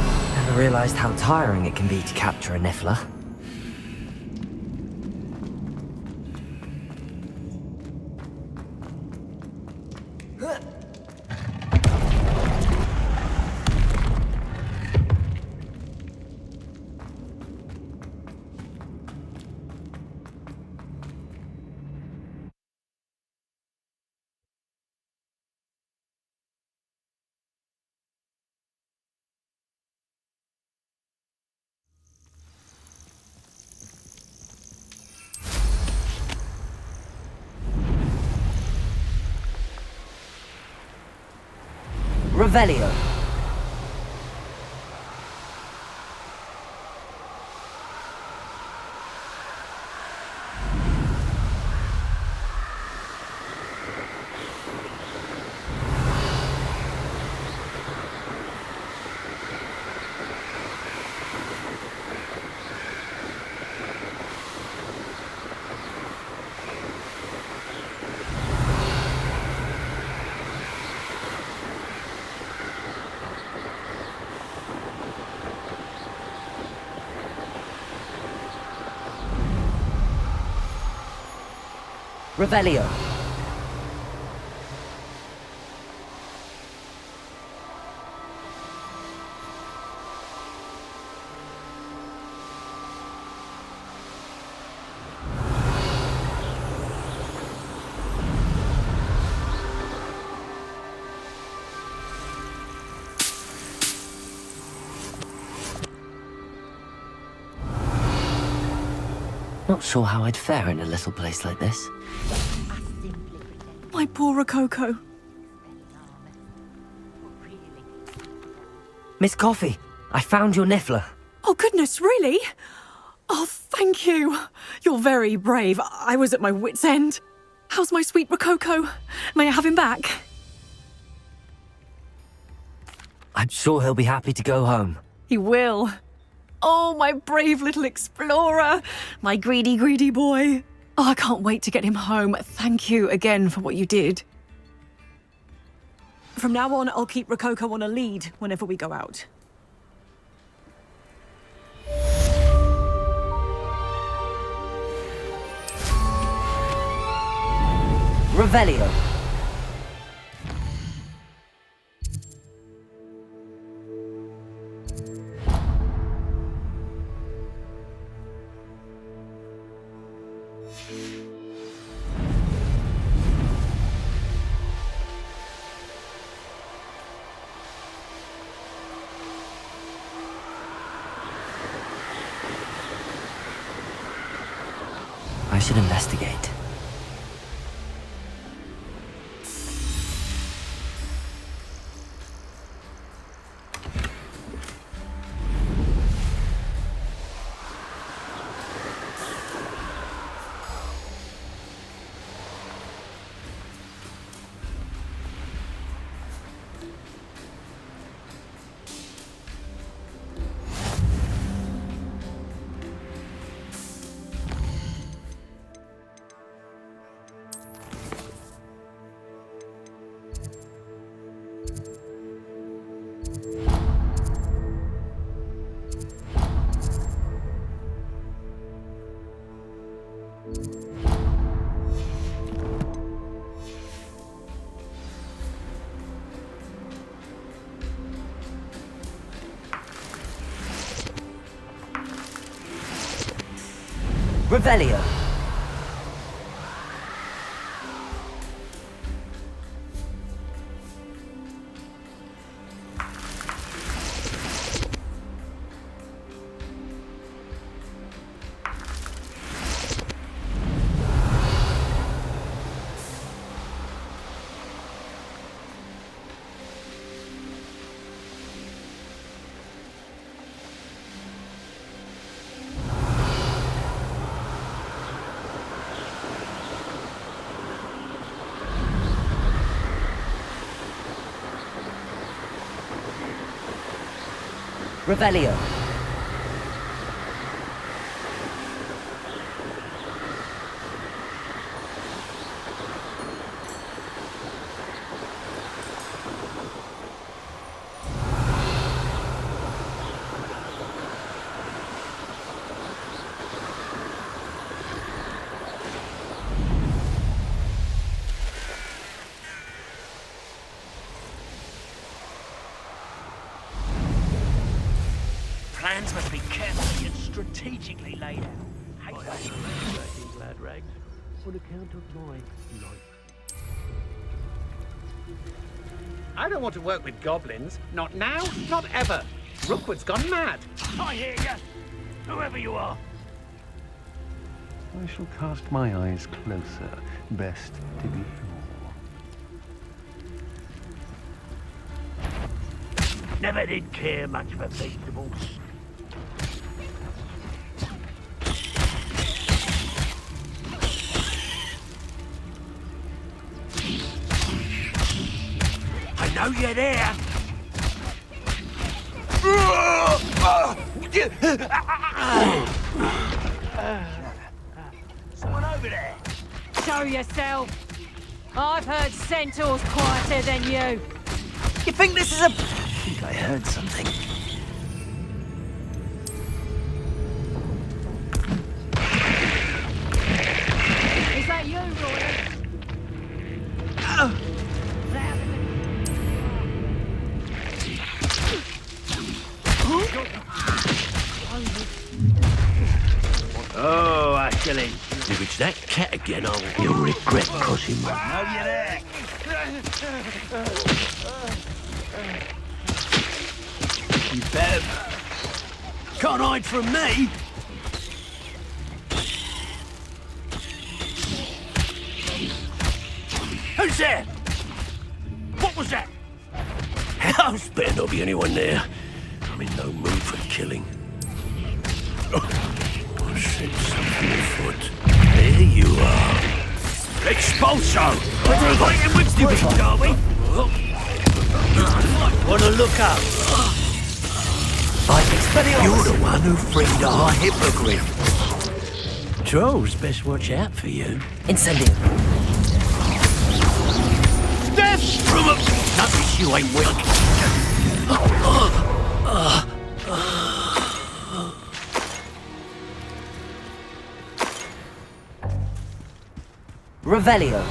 Never realized how tiring it can be to capture a niffler. Revelio. Revelio. Not sure how I'd fare in a little place like this. My poor Rococo. Miss Coffee, I found your niffler. Oh, goodness, really? Oh, thank you. You're very brave. I was at my wit's end. How's my sweet Rococo? May I have him back? I'm sure he'll be happy to go home. He will. Oh, my brave little explorer. My greedy, greedy boy. Oh, I can't wait to get him home. Thank you again for what you did. From now on, I'll keep Rococo on a lead whenever we go out. Revelio. I should investigate. Revelio. Revelio. Plans must be carefully and strategically laid out. Glad rags. On account of my life. I don't want to work with goblins. Not now, not ever. Rookwood's gone mad. I hear you. Whoever you are. I shall cast my eyes closer. Best to be sure. Never did care much for vegetables. I know you're there. Someone over there. Show yourself. I've heard centaurs quieter than you. You think this is a... I think I heard something. Is that you, Roy? Oh, Ashling. If it's that cat again, you'll regret crossing my... Know you're there. You better... Can't hide from me! Who's there? What was that? House better not be anyone there. I'm in no mood for killing. I sense something afoot. There you are. Expulso! We're fighting with stupid, are we? Wanna look up? You're the one who freed our hippogriff. Trolls best watch out for you. Incendio. Death from a... Notice you ain't weak. Revelio.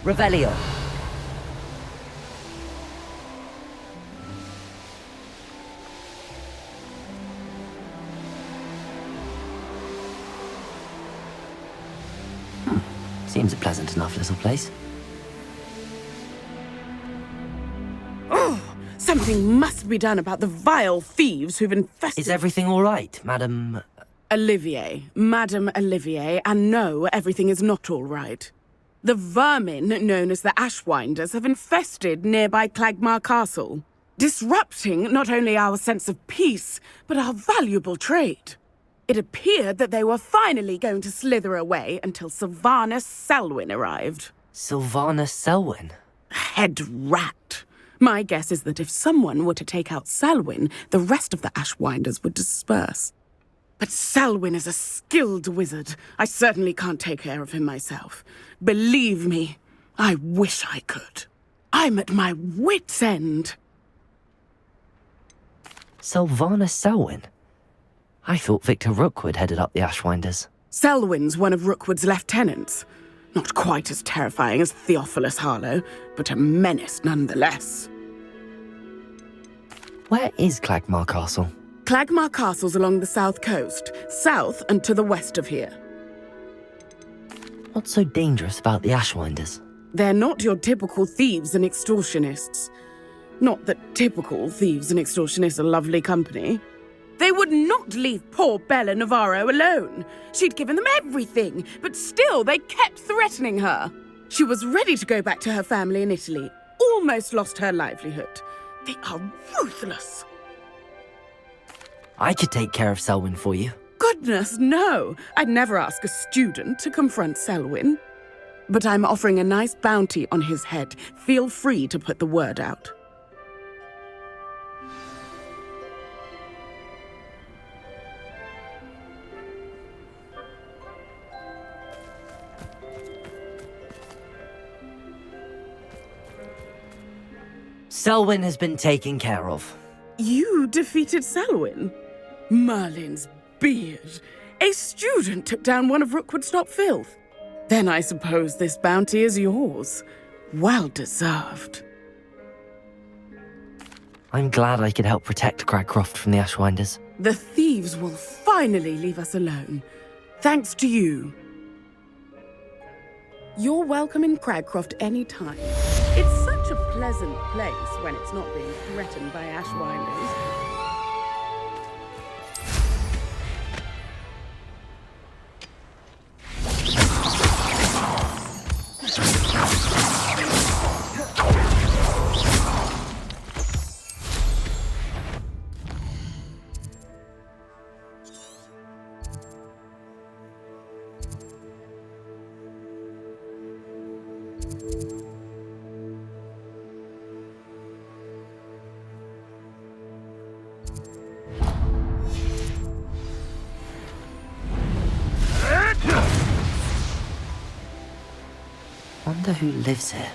Revelio. Seems a pleasant enough little place. Something must be done about the vile thieves who've infested... Is everything all right, Madam... Olivier. Madame Olivier, and no, everything is not all right. The vermin known as the Ashwinders have infested nearby Clagmar Castle, disrupting not only our sense of peace, but our valuable trade. It appeared that they were finally going to slither away until Sylvanus Selwyn arrived. Sylvanus Selwyn? Head rat. My guess is that if someone were to take out Selwyn, the rest of the Ashwinders would disperse. But Selwyn is a skilled wizard. I certainly can't take care of him myself. Believe me, I wish I could. I'm at my wit's end. Sylvanus Selwyn? I thought Victor Rookwood headed up the Ashwinders. Selwyn's one of Rookwood's lieutenants. Not quite as terrifying as Theophilus Harlow, but a menace nonetheless. Where is Clagmar Castle? Clagmar Castle's along the south coast, south and to the west of here. What's so dangerous about the Ashwinders? They're not your typical thieves and extortionists. Not that typical thieves and extortionists are lovely company. They would not leave poor Bella Navarro alone. She'd given them everything, but still they kept threatening her. She was ready to go back to her family in Italy, almost lost her livelihood. They are ruthless. I could take care of Selwyn for you. Goodness, no. I'd never ask a student to confront Selwyn. But I'm offering a nice bounty on his head. Feel free to put the word out. Selwyn has been taken care of. You defeated Selwyn? Merlin's beard. A student took down one of Rookwood's Stop Filth. Then I suppose this bounty is yours. Well deserved. I'm glad I could help protect Cragcroft from the Ashwinders. The thieves will finally leave us alone. Thanks to you. You're welcome in Cragcroft any time. It's such a pleasant place when it's not being threatened by Ashwinders. Wonder who lives here.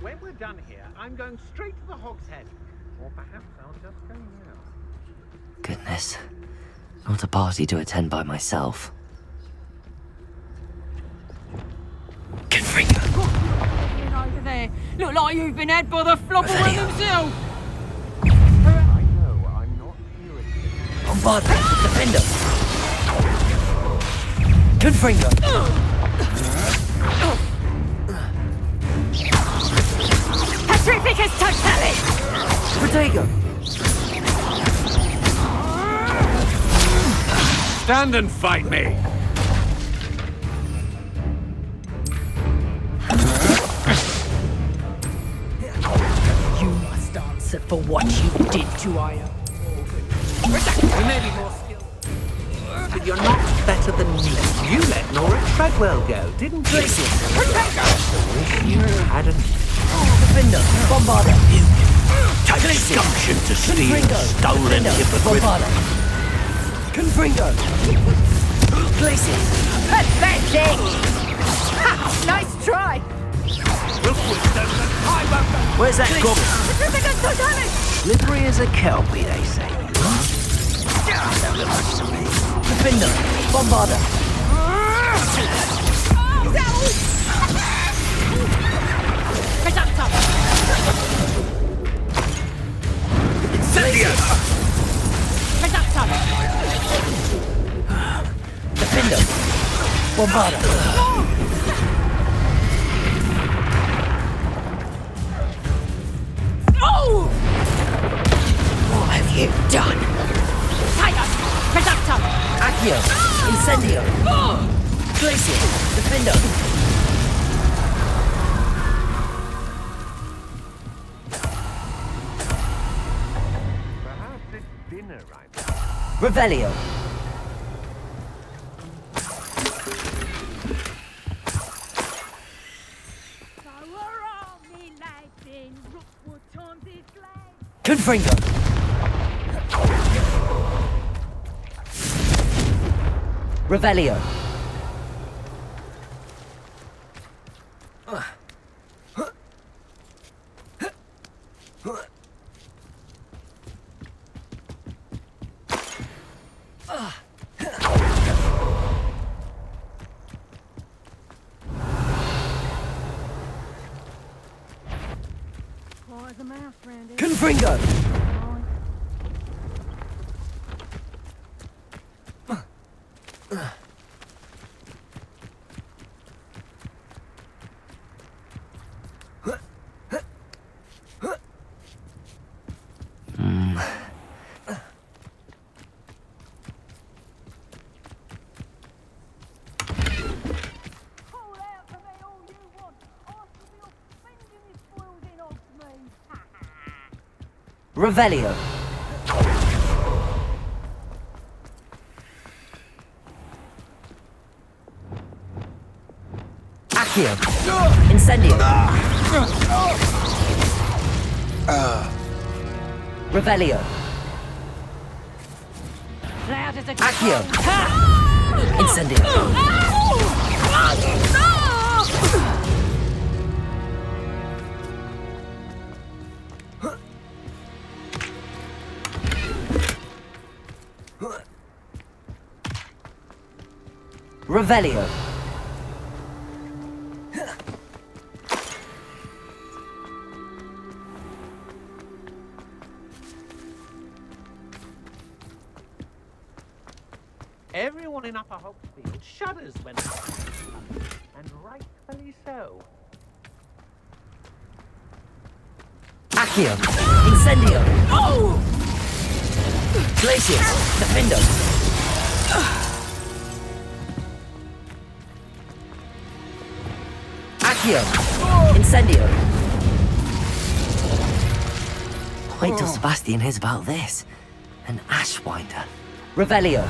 When we're done here, I'm going straight to the Hogshead. Or perhaps I'll just go now. Goodness. Not a party to attend by myself. Confringo! Over there. Look like you've been had by the flopper one himself. I know, I'm not hearing it. Bombard the defender! Confringo! Petrificus totalis! Protego! Stand and fight me! You must answer for what you did to Io. You may be more skilled. But you're not better than me. You let Nora Treadwell go, didn't you? You hadn't. Defender! Bombarder! Take this gumption to steal stolen Bombarder! Confringo! Glacius! Pathetic! Ha! Nice try! Where's that goblin? Petrificus totalis! Slippery as a kelpie, they say. Defender! Bombarder! Incendio! Defender! Bombarder! Oh! What have you done? Titus! Reductor! Accio! Incendio! Glacius! Defender! Perhaps it's dinner right now. Revelio! Confringo! Revelio! Confringo! Revelio! Accio! Incendio! Revelio! Accio! Incendio! Revelio! Everyone in Upper Hogsmeade shudders when and rightfully so. Accio! Incendio! Oh! Glacius! Defendo! Accio! Incendio! Wait till Sebastian hears about this. An Ashwinder. Revelio!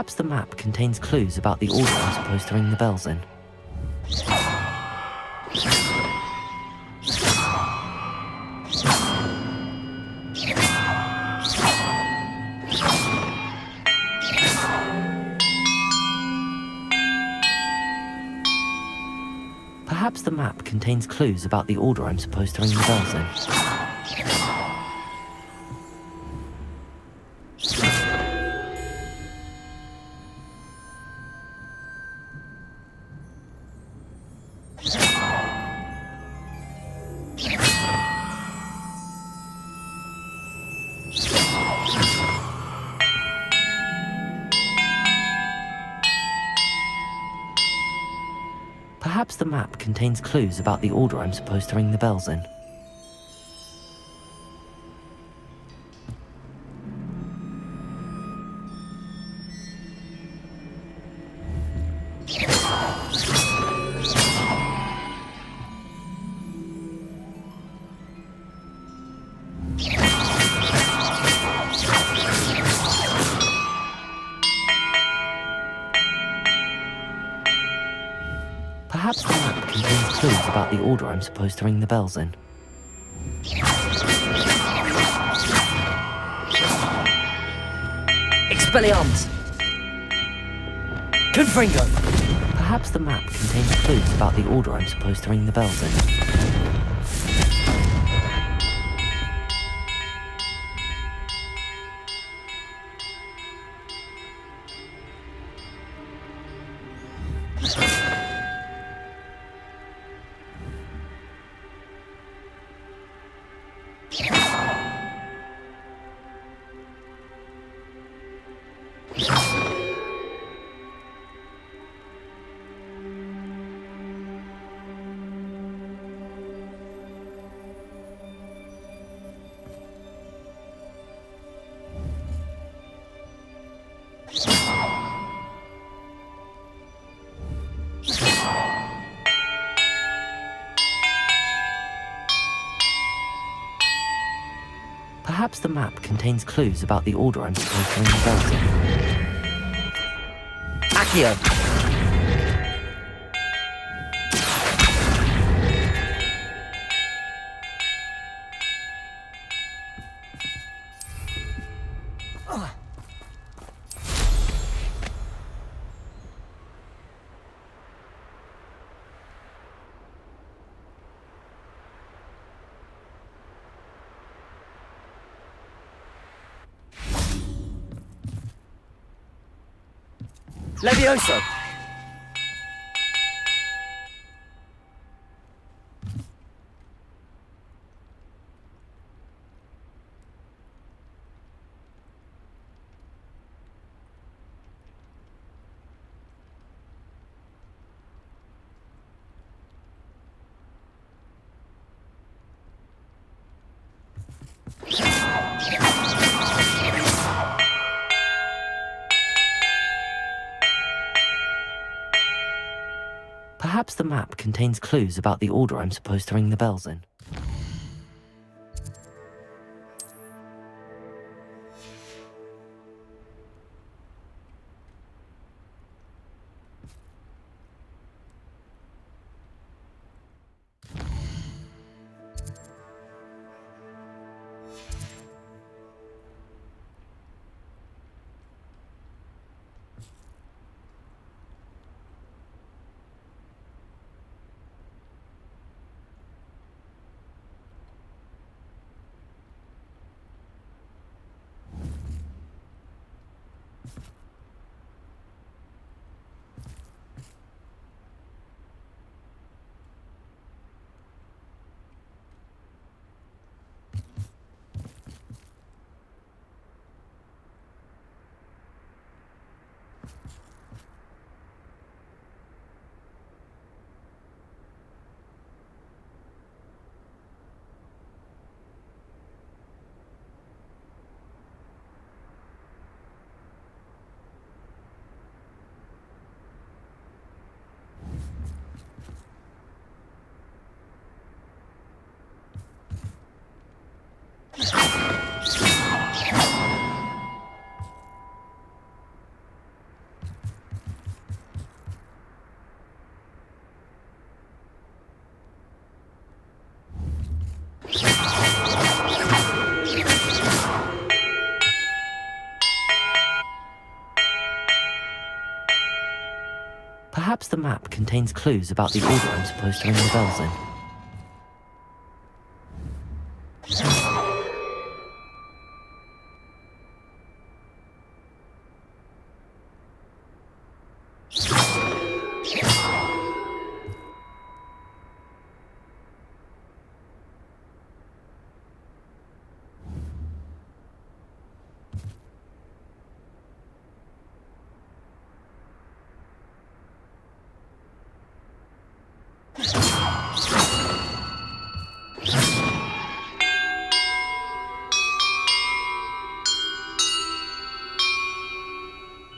Perhaps the map contains clues about the order I'm supposed to ring the bells in. Perhaps the map contains clues about the order I'm supposed to ring the bells in. Perhaps the map contains clues about the order I'm supposed to ring the bells in. order I'm supposed to ring the bells in. Expelliarmus! Confringo! Perhaps the map contains clues about the order I'm supposed to ring the bells in. Perhaps the map contains clues about the order I'm supposed to ring the bells in. Accio! Levioso! Perhaps the map contains clues about the order I'm supposed to ring the bells in. Perhaps the map contains clues about the order I'm supposed to ring the bells in.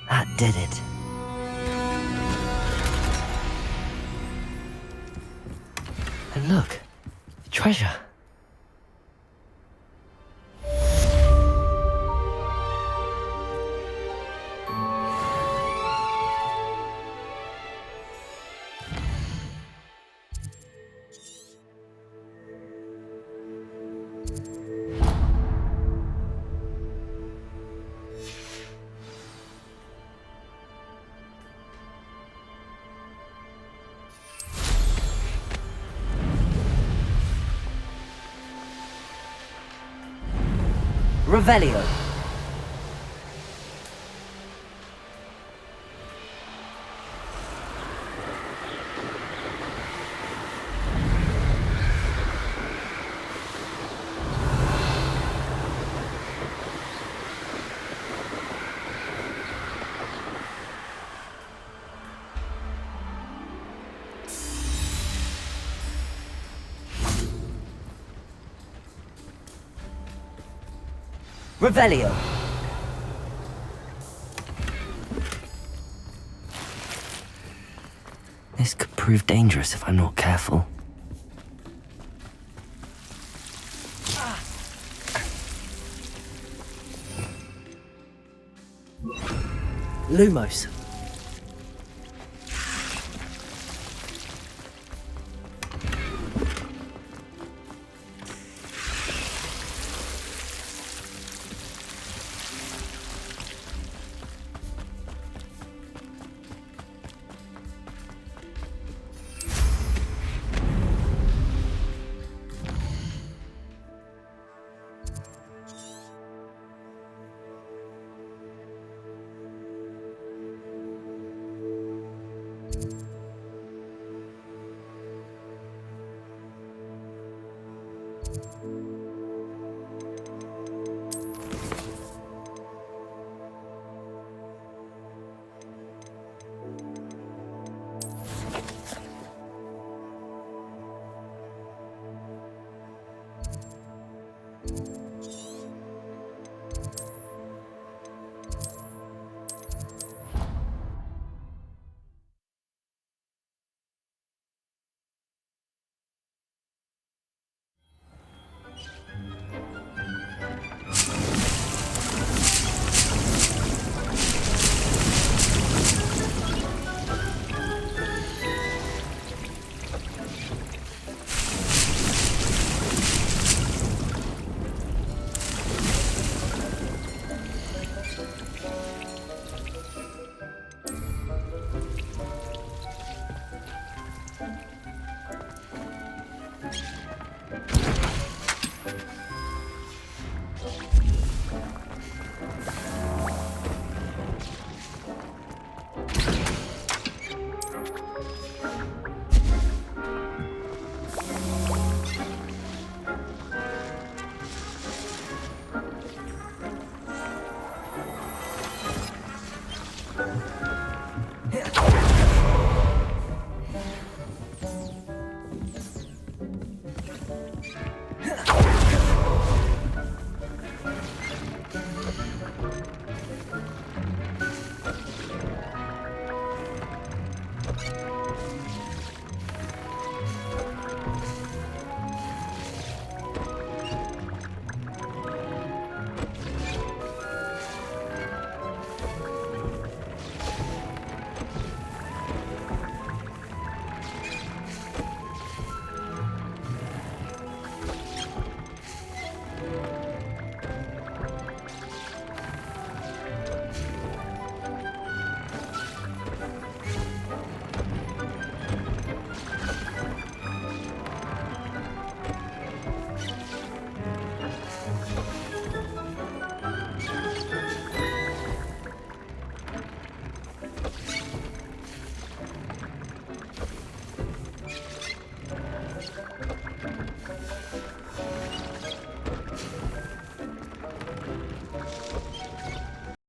That did it. And look, treasure. Revelio. Revelio. This could prove dangerous if I'm not careful. Lumos.